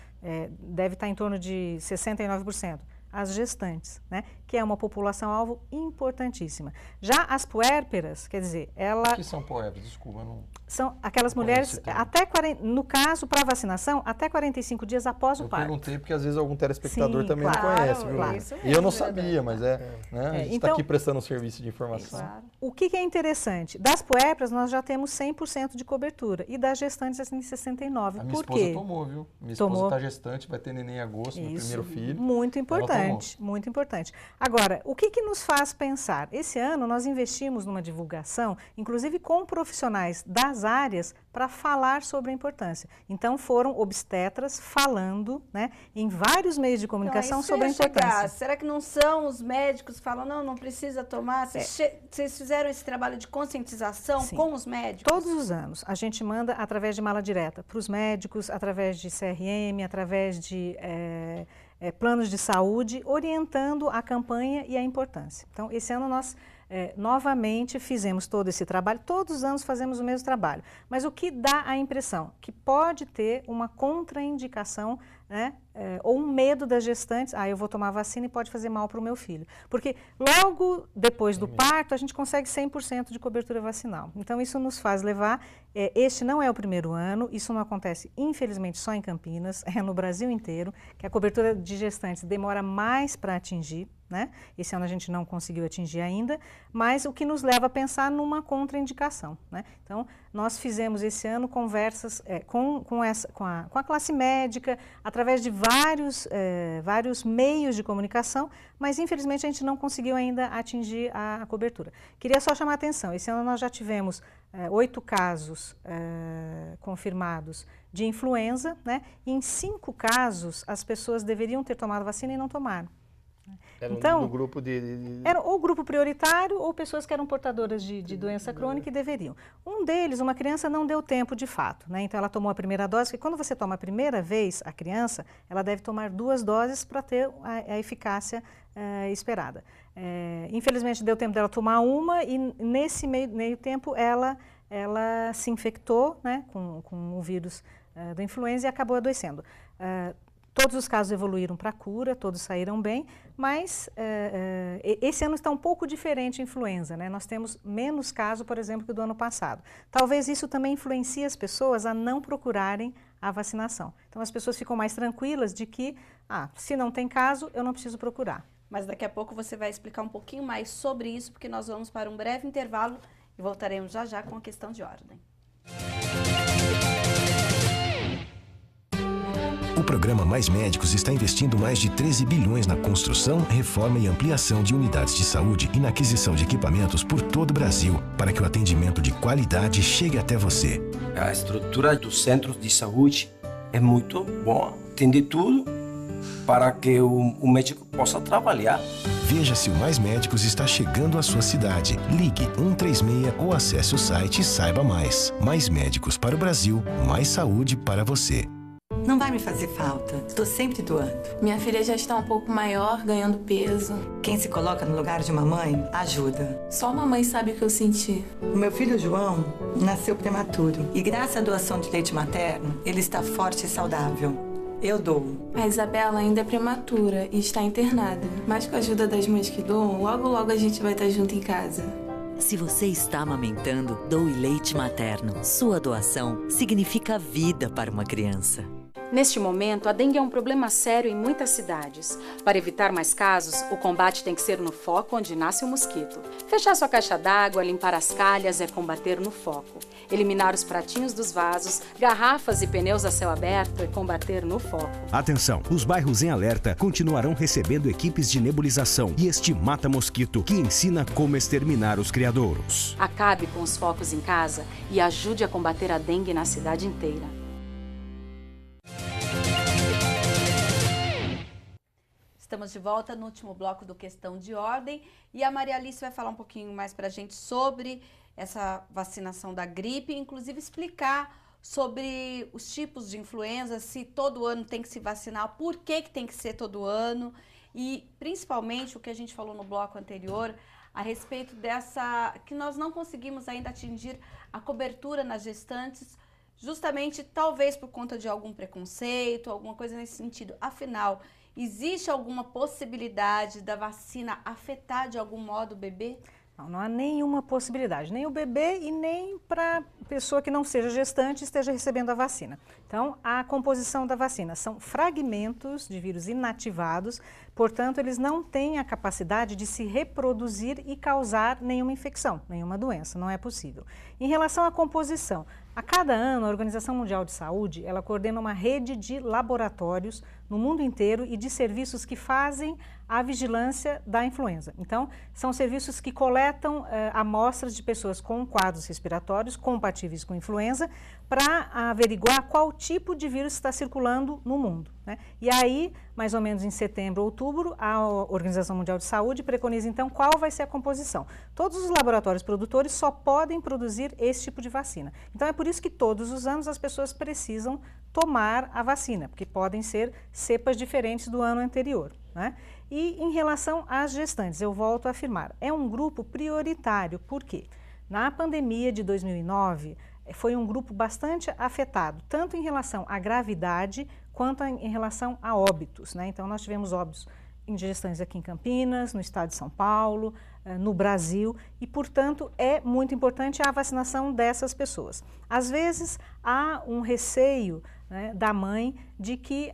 Deve estar em torno de 69%. As gestantes, né? Que é uma população-alvo importantíssima. Já as puérperas, quer dizer, ela... O que são puérperas? Desculpa, não... São aquelas mulheres, no caso, para vacinação, até 45 dias após o parto. Eu perguntei porque às vezes algum telespectador também claro, não conhece, viu? Claro. E eu não sabia, mas né? A gente está aqui prestando um serviço de informação. Claro. O que é interessante? Das puérperas, nós já temos 100% de cobertura. E das gestantes, assim, 69%. A minha esposa tomou, viu? Minha esposa está gestante, vai ter neném em agosto, meu primeiro filho. Muito importante, muito importante. Agora, o que nos faz pensar? Esse ano nós investimos numa divulgação, inclusive com profissionais das áreas, para falar sobre a importância. Então, foram obstetras falando, né, em vários meios de comunicação sobre a importância. Será que não são os médicos que falam, não precisa tomar? Vocês fizeram esse trabalho de conscientização com os médicos? Todos os anos. A gente manda através de mala direta para os médicos, através de CRM, através de planos de saúde, orientando a campanha e a importância. Então, esse ano nós novamente fizemos todo esse trabalho, todos os anos fazemos o mesmo trabalho, mas o que dá a impressão? Que pode ter uma contraindicação, né, ou um medo das gestantes, eu vou tomar vacina e pode fazer mal para o meu filho. Porque logo depois do parto, a gente consegue 100% de cobertura vacinal. Então, isso nos faz levar, este não é o primeiro ano, isso não acontece, infelizmente, só em Campinas, é no Brasil inteiro, que a cobertura de gestantes demora mais para atingir, né? Esse ano a gente não conseguiu atingir ainda, mas o que nos leva a pensar numa contraindicação, né? Então, nós fizemos esse ano conversas com a classe médica, através de vários meios de comunicação, mas infelizmente a gente não conseguiu ainda atingir a cobertura. Queria só chamar a atenção, esse ano nós já tivemos 8 casos confirmados de influenza, né? E em 5 casos as pessoas deveriam ter tomado vacina e não tomaram. Então, do grupo era ou grupo prioritário ou pessoas que eram portadoras de doença crônica e deveriam. Um deles, uma criança, não deu tempo de fato, né? Então ela tomou a primeira dose, porque quando você toma a primeira vez a criança, ela deve tomar 2 doses para ter a eficácia esperada. Infelizmente deu tempo dela tomar uma e nesse meio tempo ela se infectou, né, com o vírus da influenza e acabou adoecendo. Todos os casos evoluíram para a cura, todos saíram bem, mas esse ano está um pouco diferente a influenza, né? Nós temos menos casos, por exemplo, que do ano passado. Talvez isso também influencie as pessoas a não procurarem a vacinação. Então, as pessoas ficam mais tranquilas de que, se não tem caso, eu não preciso procurar. Mas daqui a pouco você vai explicar um pouquinho mais sobre isso, porque nós vamos para um breve intervalo e voltaremos já já com a questão de ordem. O programa Mais Médicos está investindo mais de 13 bilhões na construção, reforma e ampliação de unidades de saúde e na aquisição de equipamentos por todo o Brasil, para que o atendimento de qualidade chegue até você. A estrutura dos centros de saúde é muito boa. Tem de tudo para que o médico possa trabalhar. Veja se o Mais Médicos está chegando à sua cidade. Ligue 136 ou acesse o site e saiba mais. Mais Médicos para o Brasil, mais saúde para você. Não vai me fazer falta. Estou sempre doando. Minha filha já está um pouco maior, ganhando peso. Quem se coloca no lugar de uma mãe, ajuda. Só a mamãe sabe o que eu senti. O meu filho João nasceu prematuro. E graças à doação de leite materno, ele está forte e saudável. Eu dou. A Isabela ainda é prematura e está internada. Mas com a ajuda das mães que doam, logo logo a gente vai estar junto em casa. Se você está amamentando, doe leite materno. Sua doação significa vida para uma criança. Neste momento, a dengue é um problema sério em muitas cidades. Para evitar mais casos, o combate tem que ser no foco onde nasce o mosquito. Fechar sua caixa d'água, limpar as calhas é combater no foco. Eliminar os pratinhos dos vasos, garrafas e pneus a céu aberto é combater no foco. Atenção, os bairros em alerta continuarão recebendo equipes de nebulização e este mata-mosquito que ensina como exterminar os criadouros. Acabe com os focos em casa e ajude a combater a dengue na cidade inteira. Estamos de volta no último bloco do Questão de Ordem e a Maria Alice vai falar um pouquinho mais para a gente sobre essa vacinação da gripe, inclusive explicar sobre os tipos de influenza, se todo ano tem que se vacinar, por que tem que ser todo ano e principalmente o que a gente falou no bloco anterior a respeito dessa, que nós não conseguimos ainda atingir a cobertura nas gestantes, justamente talvez por conta de algum preconceito, alguma coisa nesse sentido. Afinal, existe alguma possibilidade da vacina afetar de algum modo o bebê? Não há nenhuma possibilidade, nem o bebê e nem para pessoa que não seja gestante esteja recebendo a vacina. Então, a composição da vacina são fragmentos de vírus inativados, portanto, eles não têm a capacidade de se reproduzir e causar nenhuma infecção, nenhuma doença, não é possível. Em relação à composição, a cada ano a Organização Mundial de Saúde, ela coordena uma rede de laboratórios no mundo inteiro e de serviços que fazem a vigilância da influenza. Então, são serviços que coletam amostras de pessoas com quadros respiratórios compatíveis com influenza para averiguar qual tipo de vírus está circulando no mundo, né? E aí, mais ou menos em setembro, outubro, a Organização Mundial de Saúde preconiza então qual vai ser a composição. Todos os laboratórios produtores só podem produzir esse tipo de vacina. Então é por isso que todos os anos as pessoas precisam tomar a vacina, porque podem ser cepas diferentes do ano anterior, né? E em relação às gestantes, eu volto a afirmar, é um grupo prioritário, por quê? Na pandemia de 2009, foi um grupo bastante afetado, tanto em relação à gravidade, quanto em relação a óbitos, né? Então, nós tivemos óbitos em gestantes aqui em Campinas, no estado de São Paulo, no Brasil, e, portanto, é muito importante a vacinação dessas pessoas. Às vezes, há um receio, né, da mãe de que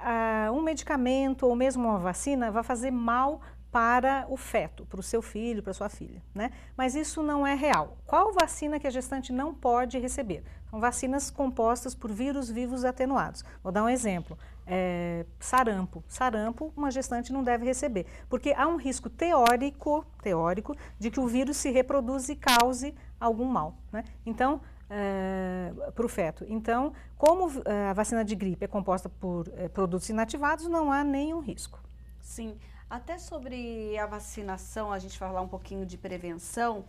um medicamento ou mesmo uma vacina vai fazer mal para o feto, para o seu filho, para a sua filha, né? Mas isso não é real. Qual vacina que a gestante não pode receber? São vacinas compostas por vírus vivos atenuados. Vou dar um exemplo. Sarampo. Sarampo, uma gestante não deve receber, porque há um risco teórico de que o vírus se reproduza e cause algum mal, né? Então, para o feto. Então, como a vacina de gripe é composta por produtos inativados, não há nenhum risco. Sim. Até sobre a vacinação, a gente vai falar um pouquinho de prevenção.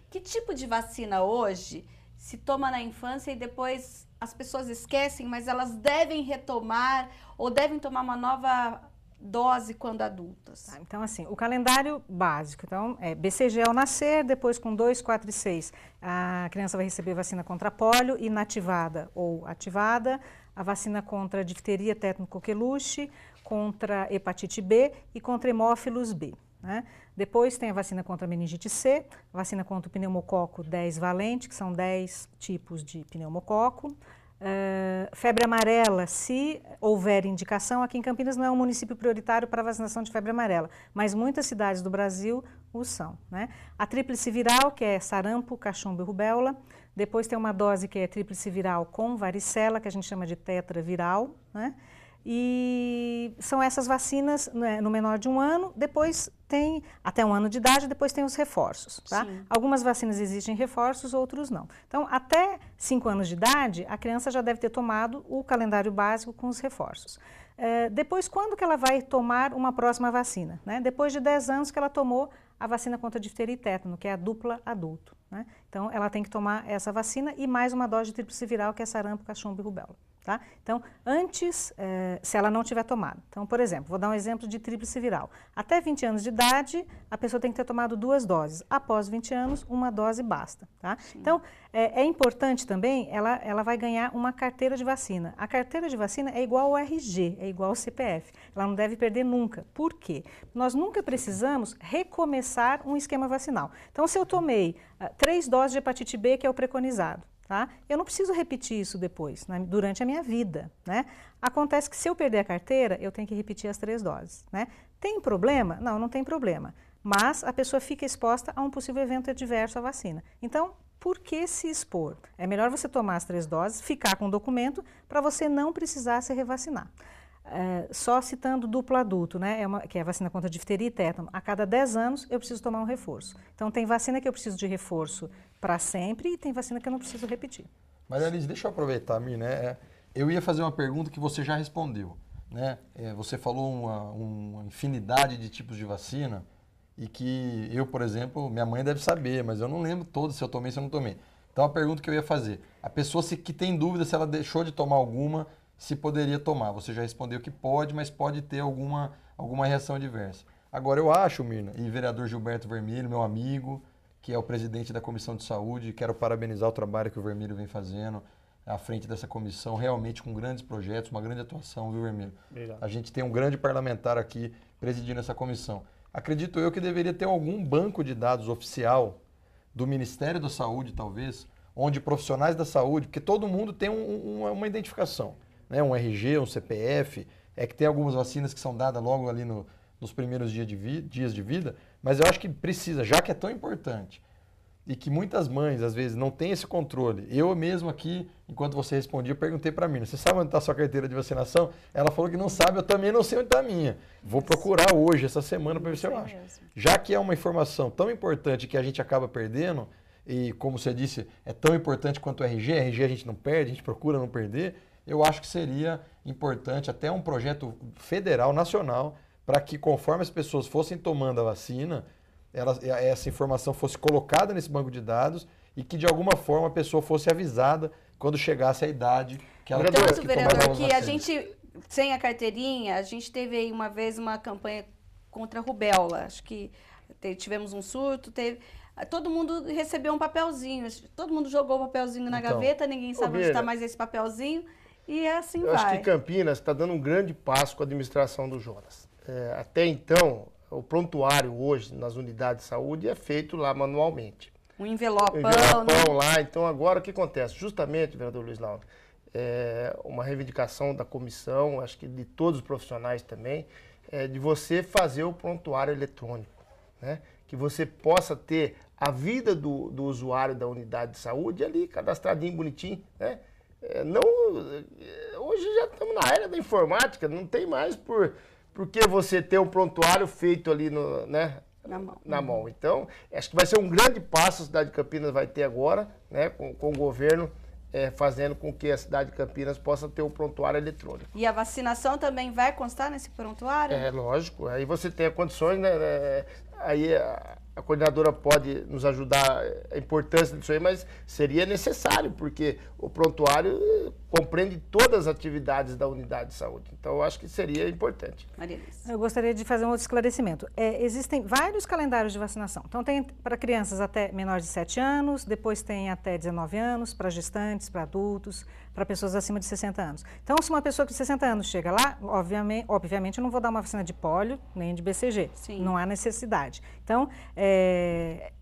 Que tipo de vacina hoje se toma na infância e depois as pessoas esquecem, mas elas devem retomar ou devem tomar uma nova dose quando adultas? Então, assim, o calendário básico, então, é BCG ao nascer, depois com 2, 4 e 6, a criança vai receber vacina contra pólio, inativada ou ativada, a vacina contra difteria, tétano, coqueluche, contra hepatite B e contra hemófilos B, né? Depois tem a vacina contra meningite C, a vacina contra o pneumococo 10 valente, que são 10 tipos de pneumococo. Febre amarela, se houver indicação, aqui em Campinas não é um município prioritário para vacinação de febre amarela, mas muitas cidades do Brasil o são, né? A tríplice viral, que é sarampo, cachumba e rubéola. Depois tem uma dose que é tríplice viral com varicela, que a gente chama de tetraviral, né? E são essas vacinas, né, no menor de 1 ano, depois tem até 1 ano de idade, depois tem os reforços, tá? Algumas vacinas existem reforços, outros não. Então, até 5 anos de idade, a criança já deve ter tomado o calendário básico com os reforços. Depois, quando que ela vai tomar uma próxima vacina, né? Depois de 10 anos que ela tomou a vacina contra difteria e tétano, que é a dupla adulto, né? Então, Então, ela tem que tomar essa vacina e mais uma dose de tríplice viral, que é sarampo, cachumba e rubéola. Tá? Então, antes, se ela não tiver tomado. Então, por exemplo, vou dar um exemplo de tríplice viral. Até 20 anos de idade, a pessoa tem que ter tomado 2 doses. Após 20 anos, 1 dose basta. Tá? Então, é importante também, ela vai ganhar uma carteira de vacina. A carteira de vacina é igual ao RG, é igual ao CPF. Ela não deve perder nunca. Por quê? Nós nunca precisamos recomeçar um esquema vacinal. Então, se eu tomei 3 doses de hepatite B, que é o preconizado, tá? Eu não preciso repetir isso depois, durante a minha vida, né? Acontece que se eu perder a carteira, eu tenho que repetir as 3 doses, né? Tem problema? Não, não tem problema. Mas a pessoa fica exposta a um possível evento adverso à vacina. Então, por que se expor? É melhor você tomar as 3 doses, ficar com o documento, para você não precisar se revacinar. Só citando duplo adulto, né, que é a vacina contra difteria e tétano, a cada 10 anos eu preciso tomar um reforço. Então, tem vacina que eu preciso de reforço para sempre e tem vacina que eu não preciso repetir. Maria Alice, deixa eu aproveitar, né? Eu ia fazer uma pergunta que você já respondeu, né? Você falou uma infinidade de tipos de vacina e que eu, por exemplo, minha mãe deve saber, mas eu não lembro todas, se eu tomei, se eu não tomei. Então, a pergunta que eu ia fazer, a pessoa que tem dúvida se ela deixou de tomar alguma, se poderia tomar. Você já respondeu que pode, mas pode ter alguma reação adversa. Agora, eu acho, Mirna, e vereador Gilberto Vermelho, meu amigo, que é o presidente da Comissão de Saúde, quero parabenizar o trabalho que o Vermelho vem fazendo à frente dessa comissão, realmente com grandes projetos, uma grande atuação, viu, Vermelho? Obrigado. A gente tem um grande parlamentar aqui presidindo essa comissão. Acredito eu que deveria ter algum banco de dados oficial do Ministério da Saúde, talvez, onde profissionais da saúde, porque todo mundo tem uma identificação, né? Um RG, um CPF, que tem algumas vacinas que são dadas logo ali nos primeiros dias de vida, mas eu acho que precisa, já que é tão importante, e que muitas mães, às vezes, não têm esse controle. Eu mesmo aqui, enquanto você respondia, eu perguntei para a Mirna, você sabe onde está a sua carteira de vacinação? Ela falou que não sabe, eu também não sei onde está a minha. Vou procurar hoje, essa semana, para ver se eu acho. Já que é uma informação tão importante que a gente acaba perdendo, e como você disse, é tão importante quanto o RG a gente não perde, a gente procura não perder, eu acho que seria importante até um projeto federal, nacional, para que conforme as pessoas fossem tomando a vacina, essa informação fosse colocada nesse banco de dados e que de alguma forma a pessoa fosse avisada quando chegasse a idade que ela tivesse que tomar novas vacinas. Vereador, que a gente, sem a carteirinha, a gente teve aí uma vez uma campanha contra a rubéola. Acho que tivemos um surto, todo mundo recebeu um papelzinho, todo mundo jogou o papelzinho na gaveta, ninguém sabe onde está mais esse papelzinho e assim vai. Eu acho que Campinas está dando um grande passo com a administração do Jonas. Até então, o prontuário hoje nas unidades de saúde é feito lá manualmente. Um envelopão, né? Lá. Então agora o que acontece? Justamente, vereador Luiz Lauro, uma reivindicação da comissão, acho que de todos os profissionais também, de você fazer o prontuário eletrônico, né? Que você possa ter a vida do usuário da unidade de saúde ali, cadastradinho, bonitinho, né? Hoje já estamos na era da informática, não tem mais porque você ter um prontuário feito ali na mão. Então, acho que vai ser um grande passo a cidade de Campinas vai ter agora, né, com o governo fazendo com que a cidade de Campinas possa ter o prontuário eletrônico. E a vacinação também vai constar nesse prontuário? Lógico. Aí você tem condições, né? Aí a coordenadora pode nos ajudar a importância disso aí, mas seria necessário, porque o prontuário compreende todas as atividades da unidade de saúde. Então, eu acho que seria importante. Maria Alice. Eu gostaria de fazer um outro esclarecimento. Existem vários calendários de vacinação. Então, tem para crianças até menores de 7 anos, depois tem até 19 anos, para gestantes, para adultos, para pessoas acima de 60 anos. Então, se uma pessoa de 60 anos chega lá, obviamente eu não vou dar uma vacina de pólio, nem de BCG. Sim. Não há necessidade. Então,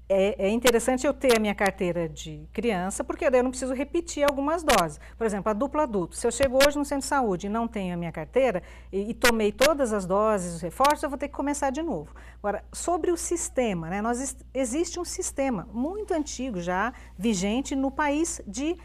é interessante eu ter a minha carteira de criança, porque daí eu não preciso repetir algumas doses. Por exemplo, a duplo adulto. Se eu chego hoje no centro de saúde e não tenho a minha carteira e tomei todas as doses, os reforços, eu vou ter que começar de novo. Agora, sobre o sistema, né, existe um sistema muito antigo já, vigente no país de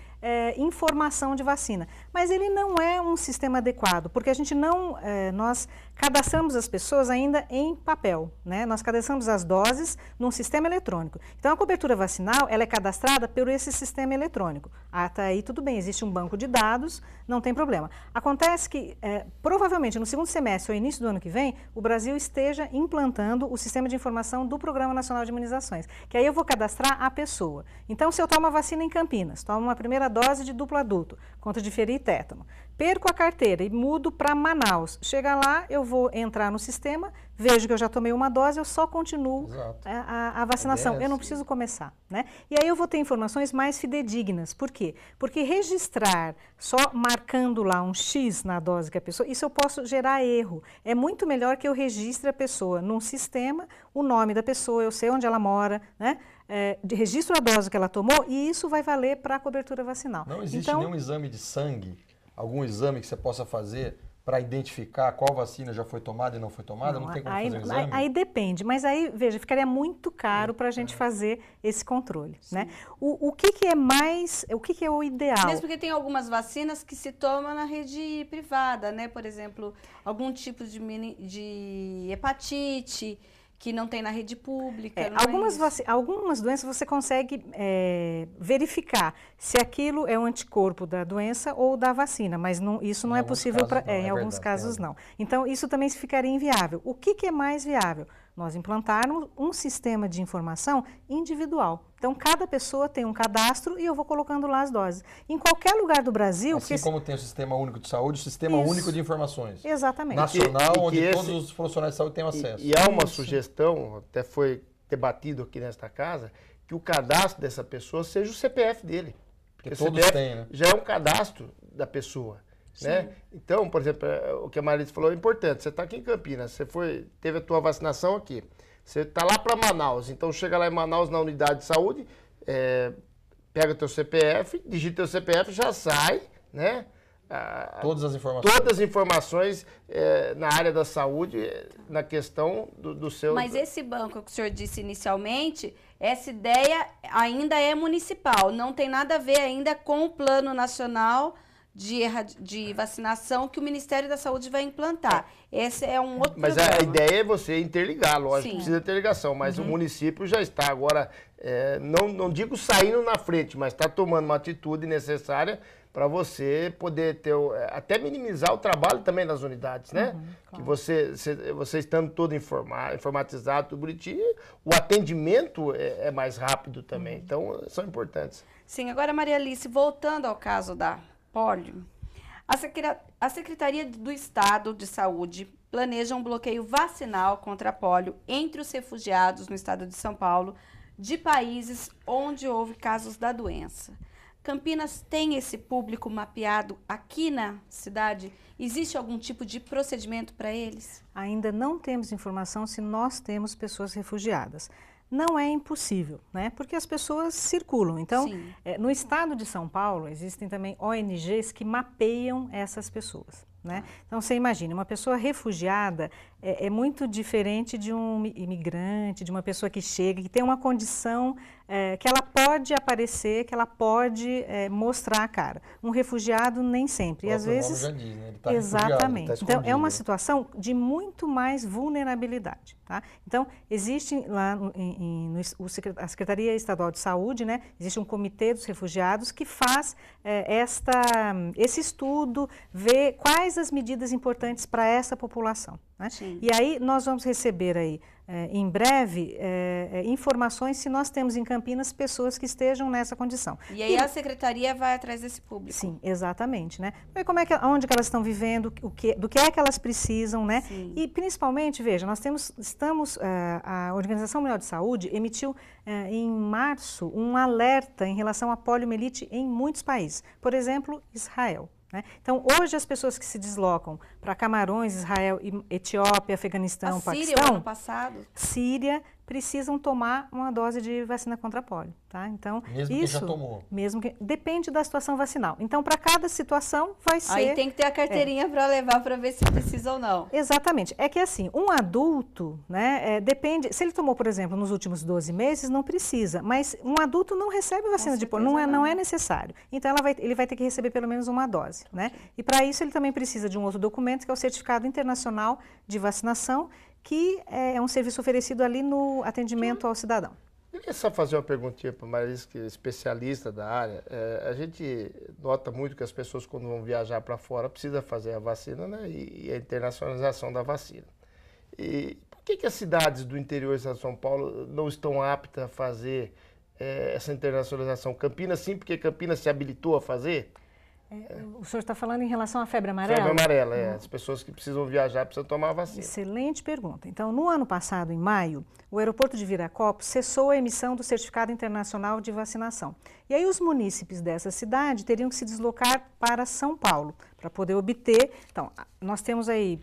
informação de vacina. Mas ele não é um sistema adequado, porque a gente não, nós cadastramos as pessoas ainda em papel, né? Nós cadastramos as doses num sistema eletrônico. Então, a cobertura vacinal, ela é cadastrada por esse sistema eletrônico. Até aí tudo bem, existe um banco de dados, não tem problema. Acontece que, provavelmente, no segundo semestre ou início do ano que vem, o Brasil esteja implantando o sistema de informação do Programa Nacional de Imunizações, que aí eu vou cadastrar a pessoa. Então, se eu tomo a vacina em Campinas, tomo uma primeira dose de duplo adulto, contra difteria e tétano, perco a carteira e mudo para Manaus. Chega lá, eu vou entrar no sistema, vejo que eu já tomei uma dose, eu só continuo a vacinação. Eu não preciso começar, né? E aí eu vou ter informações mais fidedignas. Por quê? Porque registrar só marcando lá um X na dose que a pessoa, isso eu posso gerar erro. É muito melhor que eu registre a pessoa num sistema, o nome da pessoa, eu sei onde ela mora, né? Registro a dose que ela tomou e isso vai valer para a cobertura vacinal. Não existe nenhum exame de sangue, algum exame que você possa fazer para identificar qual vacina já foi tomada e não foi tomada? Não tem como fazer um exame? Aí depende, mas aí, veja, ficaria muito caro para a gente fazer esse controle, né? O que é mais, o que é o ideal? Mesmo porque tem algumas vacinas que se tomam na rede privada, né? Por exemplo, algum tipo de hepatite, que não tem na rede pública. Algumas doenças você consegue verificar se aquilo é um anticorpo da doença ou da vacina, mas isso não é possível em alguns casos não. Então, isso também ficaria inviável. O que é mais viável? Nós implantarmos um sistema de informação individual. Então, cada pessoa tem um cadastro e eu vou colocando lá as doses. Em qualquer lugar do Brasil... Assim como tem o Sistema Único de Saúde, o Sistema Único de Informações. Exatamente. Nacional, onde todos os profissionais de saúde têm acesso. E há uma sugestão, até foi debatido aqui nesta casa, que o cadastro dessa pessoa seja o CPF dele. Porque todos têm, né? Já é um cadastro da pessoa. Né? Então, por exemplo, o que a Maria falou é importante. Você está aqui em Campinas, teve a tua vacinação aqui. Você está lá para Manaus, então chega lá em Manaus na unidade de saúde, pega o teu CPF, digita o teu CPF, já sai, né? Todas as informações. Todas as informações na área da saúde, na questão do seu... Mas esse banco que o senhor disse inicialmente, essa ideia ainda é municipal, não tem nada a ver ainda com o Plano Nacional de vacinação que o Ministério da Saúde vai implantar. Esse é um outro Mas programa. A ideia é você interligar, lógico, precisa ter ligação, mas o município já está agora, não digo saindo na frente, mas está tomando uma atitude necessária para você poder ter, até minimizar o trabalho também das unidades, né? Claro. Que você estando todo informatizado, tudo bonitinho, o atendimento é mais rápido também, então são importantes. Sim, agora Maria Alice, voltando ao caso da polio, a Secretaria do Estado de Saúde planeja um bloqueio vacinal contra a polio entre os refugiados no estado de São Paulo de países onde houve casos da doença. Campinas tem esse público mapeado aqui na cidade? Existe algum tipo de procedimento para eles? Ainda não temos informação se nós temos pessoas refugiadas. Não é impossível, né? Porque as pessoas circulam. Então, no estado de São Paulo, existem também ONGs que mapeiam essas pessoas, né? Então, você imagina, uma pessoa refugiada é muito diferente de um imigrante, de uma pessoa que chega, que tem uma condição que ela pode aparecer, que ela pode mostrar a cara. Um refugiado nem sempre. E às vezes... Já diz, né? Ele tá exatamente. Ele tá então, é uma situação de muito mais vulnerabilidade. Tá? Então, existe lá a Secretaria Estadual de Saúde, né? Existe um comitê dos refugiados que faz esse estudo, vê quais as medidas importantes para essa população. Né? E aí nós vamos receber aí, em breve, informações se nós temos em Campinas pessoas que estejam nessa condição. E aí a Secretaria vai atrás desse público. Sim, exatamente. Né? Onde que elas estão vivendo, do que é que elas precisam, né? E principalmente, veja, nós a Organização Mundial de Saúde emitiu em março um alerta em relação à poliomielite em muitos países. Por exemplo, Israel. Né? Então, hoje as pessoas que se deslocam para Camarões, Israel, Etiópia, Afeganistão, Paquistão... Síria, o ano passado. Síria, precisam tomar uma dose de vacina contra a polio, tá? Então, mesmo que já tomou. Mesmo que depende da situação vacinal. Então, para cada situação vai ser... Aí tem que ter a carteirinha para levar para ver se precisa ou não. Exatamente. É que assim, um adulto, né, depende... Se ele tomou, por exemplo, nos últimos 12 meses, não precisa. Mas um adulto não recebe vacina de polio, não é necessário. Então, ele vai ter que receber pelo menos uma dose, né? E para isso ele também precisa de um outro documento, que é o Certificado Internacional de Vacinação, que é um serviço oferecido ali no atendimento ao cidadão. Eu queria só fazer uma perguntinha para a Marilis, que é especialista da área. A gente nota muito que as pessoas, quando vão viajar para fora, precisam fazer a vacina, né, e a internacionalização da vacina. E por que as cidades do interior do estado de São Paulo não estão aptas a fazer essa internacionalização? Campinas sim, porque Campinas se habilitou a fazer? O senhor está falando em relação à febre amarela? Febre amarela, as pessoas que precisam viajar precisam tomar a vacina. Excelente pergunta. Então, no ano passado, em maio, o aeroporto de Viracopos cessou a emissão do Certificado Internacional de Vacinação. E aí os munícipes dessa cidade teriam que se deslocar para São Paulo para poder obter. Então, nós temos aí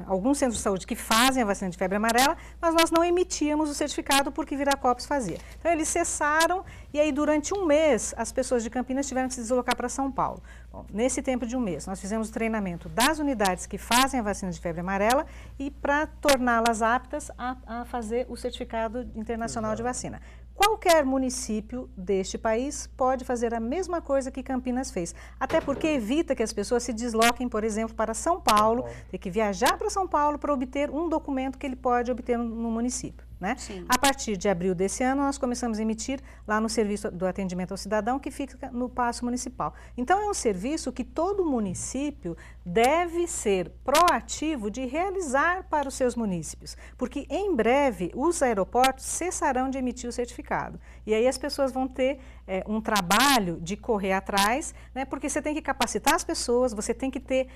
alguns centros de saúde que fazem a vacina de febre amarela, mas nós não emitíamos o certificado porque Viracopos fazia. Então, eles cessaram e aí durante um mês as pessoas de Campinas tiveram que se deslocar para São Paulo. Bom, nesse tempo de um mês, nós fizemos o treinamento das unidades que fazem a vacina de febre amarela e para torná-las aptas a fazer o certificado internacional de vacina. Qualquer município deste país pode fazer a mesma coisa que Campinas fez, até porque evita que as pessoas se desloquem, por exemplo, para São Paulo, ter que viajar para São Paulo para obter um documento que ele pode obter no município, né? A partir de abril desse ano, nós começamos a emitir lá no Serviço do Atendimento ao Cidadão, que fica no Paço Municipal. Então, é um serviço que todo município deve ser proativo de realizar para os seus munícipes, porque em breve os aeroportos cessarão de emitir o certificado. E aí as pessoas vão ter um trabalho de correr atrás, né, porque você tem que capacitar as pessoas, você tem que ter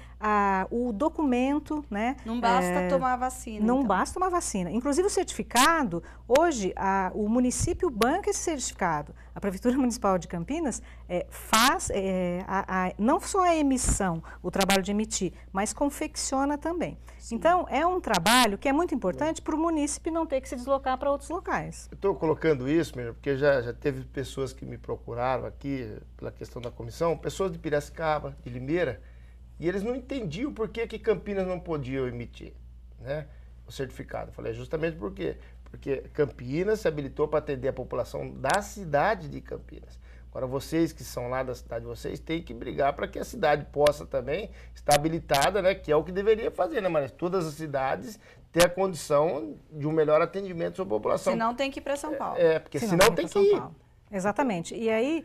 o documento, né? Não basta tomar vacina. Não basta tomar vacina. Inclusive o certificado, hoje o município banca esse certificado. A Prefeitura Municipal de Campinas faz não só a emissão, o trabalho de emitir, mas confecciona também. Sim. Então, é um trabalho que é muito importante para o munícipe não ter que se deslocar para outros locais. Eu estou colocando isso, porque já teve pessoas que me procuraram aqui pela questão da comissão, pessoas de Piracicaba, de Limeira, e eles não entendiam por que Campinas não podia emitir, né, o certificado. Eu falei, justamente por quê? Porque Campinas se habilitou para atender a população da cidade de Campinas. Agora, vocês que são lá da cidade de vocês, têm que brigar para que a cidade possa também estar habilitada, né, que é o que deveria fazer, né, mas todas as cidades têm a condição de um melhor atendimento à sua população. Senão tem que ir para São Paulo. Porque senão tem que ir. Exatamente. E aí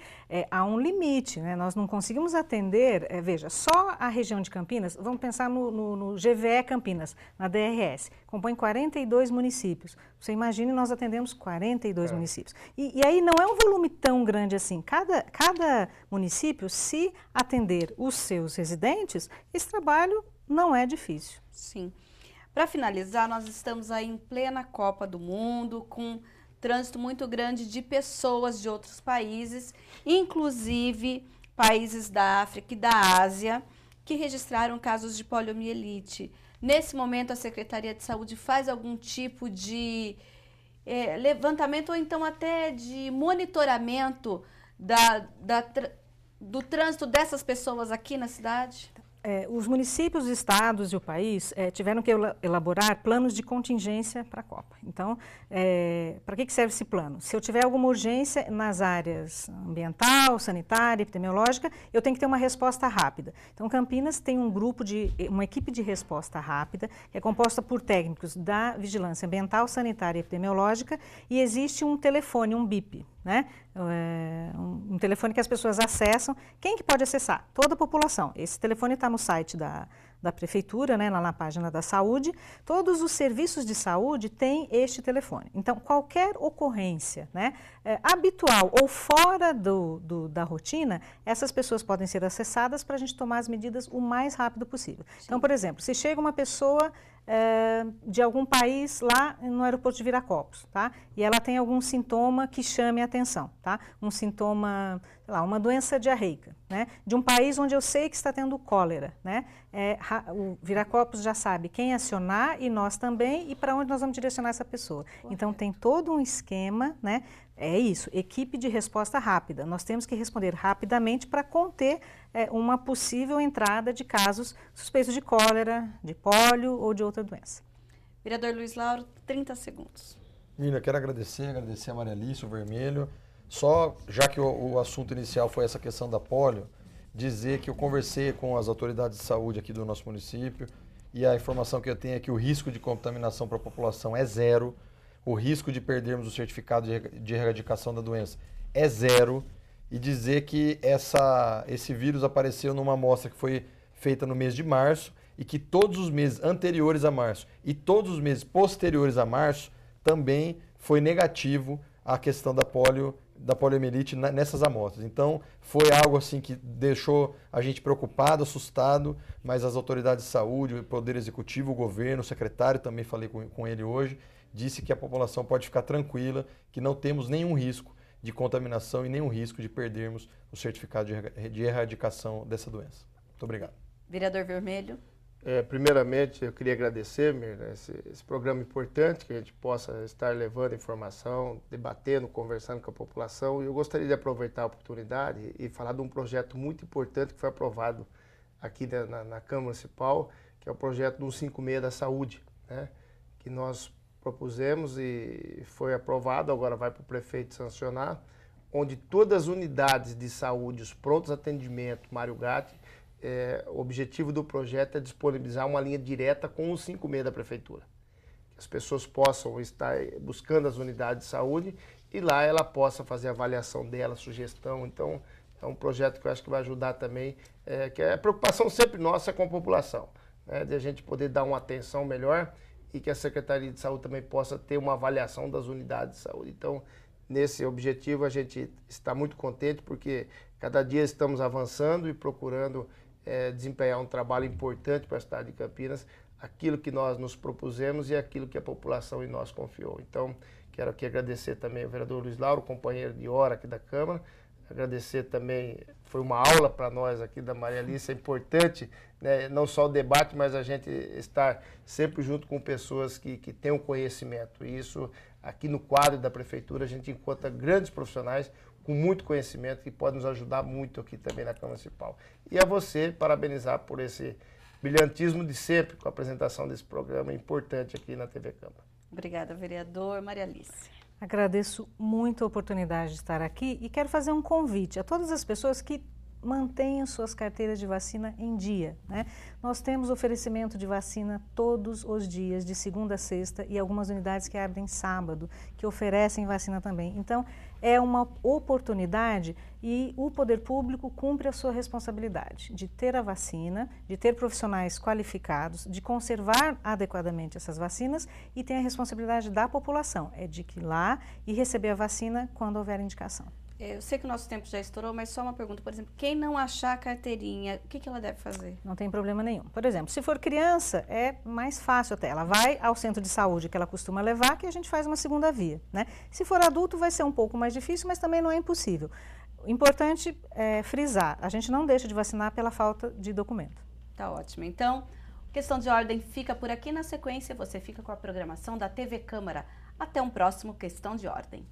há um limite, né? Nós não conseguimos atender, veja, só a região de Campinas, vamos pensar no GVE Campinas, na DRS, compõe 42 municípios. Você imagine, nós atendemos 42 municípios. E aí não é um volume tão grande assim. Cada município, se atender os seus residentes, esse trabalho não é difícil. Sim. Para finalizar, nós estamos aí em plena Copa do Mundo, com trânsito muito grande de pessoas de outros países, inclusive países da África e da Ásia, que registraram casos de poliomielite. Nesse momento, a Secretaria de Saúde faz algum tipo de levantamento ou então até de monitoramento do trânsito dessas pessoas aqui na cidade? Os municípios, os estados e o país tiveram que elaborar planos de contingência para a Copa. Então, para que serve esse plano? Se eu tiver alguma urgência nas áreas ambiental, sanitária, epidemiológica, eu tenho que ter uma resposta rápida. Então, Campinas tem uma equipe de resposta rápida, que é composta por técnicos da Vigilância Ambiental, Sanitária e Epidemiológica, e existe um telefone, um BIP, né? Um telefone que as pessoas acessam. Quem que pode acessar? Toda a população. Esse telefone está no site da Prefeitura, né, lá na página da saúde. Todos os serviços de saúde têm este telefone. Então, qualquer ocorrência, né, habitual ou fora da rotina, essas pessoas podem ser acessadas para a gente tomar as medidas o mais rápido possível. Sim. Então, por exemplo, se chega uma pessoa de algum país lá no aeroporto de Viracopos, tá? E ela tem algum sintoma que chame a atenção, tá? Um sintoma, sei lá, uma doença diarreica, né? De um país onde eu sei que está tendo cólera, né? O Viracopos já sabe quem acionar e nós também e para onde nós vamos direcionar essa pessoa. Então tem todo um esquema, né? É isso, equipe de resposta rápida. Nós temos que responder rapidamente para conter uma possível entrada de casos suspeitos de cólera, de pólio ou de outra doença. Vereador Luiz Lauro, 30 segundos. Mina, quero agradecer a Maria Alice, o Vermelho. Só, já que o assunto inicial foi essa questão da pólio, dizer que eu conversei com as autoridades de saúde aqui do nosso município e a informação que eu tenho é que o risco de contaminação para a população é zero. O risco de perdermos o certificado de erradicação da doença é zero. E dizer que esse vírus apareceu numa amostra que foi feita no mês de março e que todos os meses anteriores a março e todos os meses posteriores a março também foi negativo a questão da poliomielite nessas amostras. Então, foi algo assim que deixou a gente preocupado, assustado, mas as autoridades de saúde, o Poder Executivo, o governo, o secretário, também falei com ele hoje, disse que a população pode ficar tranquila, que não temos nenhum risco de contaminação e nenhum risco de perdermos o certificado de erradicação dessa doença. Muito obrigado. Vereador Vermelho. Primeiramente, eu queria agradecer, Mirna, esse programa importante, que a gente possa estar levando informação, debatendo, conversando com a população. E eu gostaria de aproveitar a oportunidade e falar de um projeto muito importante que foi aprovado aqui na Câmara Municipal, que é o projeto do 156 da Saúde, né? Que nós propusemos e foi aprovado, agora vai para o prefeito sancionar, onde todas as unidades de saúde, os prontos atendimento, Mário Gatti, o objetivo do projeto é disponibilizar uma linha direta com o 156 da prefeitura. Que as pessoas possam estar buscando as unidades de saúde e lá ela possa fazer a avaliação dela, sugestão. Então, é um projeto que eu acho que vai ajudar também, que a preocupação sempre nossa é com a população, né, de a gente poder dar uma atenção melhor e que a Secretaria de Saúde também possa ter uma avaliação das unidades de saúde. Então, nesse objetivo, a gente está muito contente porque cada dia estamos avançando e procurando desempenhar um trabalho importante para a cidade de Campinas, aquilo que nós nos propusemos e aquilo que a população em nós confiou. Então, quero aqui agradecer também ao vereador Luiz Lauro, companheiro de hora aqui da Câmara, agradecer também, foi uma aula para nós aqui da Maria Alice, é importante, né, não só o debate, mas a gente estar sempre junto com pessoas que têm um conhecimento. E isso, aqui no quadro da Prefeitura, a gente encontra grandes profissionais com muito conhecimento que podem nos ajudar muito aqui também na Câmara Municipal. E a você, parabenizar por esse brilhantismo de sempre com a apresentação desse programa importante aqui na TV Câmara. Obrigada, vereador. Maria Alice. Agradeço muito a oportunidade de estar aqui e quero fazer um convite a todas as pessoas que mantenham suas carteiras de vacina em dia, né? Nós temos oferecimento de vacina todos os dias, de segunda a sexta, e algumas unidades que abrem sábado, que oferecem vacina também. Então, é uma oportunidade e o poder público cumpre a sua responsabilidade de ter a vacina, de ter profissionais qualificados, de conservar adequadamente essas vacinas e tem a responsabilidade da população, é de ir lá e receber a vacina quando houver indicação. Eu sei que o nosso tempo já estourou, mas só uma pergunta, por exemplo, quem não achar a carteirinha, o que ela deve fazer? Não tem problema nenhum. Por exemplo, se for criança, é mais fácil até. Ela vai ao centro de saúde que ela costuma levar, que a gente faz uma segunda via, né? Se for adulto, vai ser um pouco mais difícil, mas também não é impossível. O importante é frisar, a gente não deixa de vacinar pela falta de documento. Tá ótimo. Então, Questão de Ordem fica por aqui. Na sequência, você fica com a programação da TV Câmara. Até um próximo Questão de Ordem.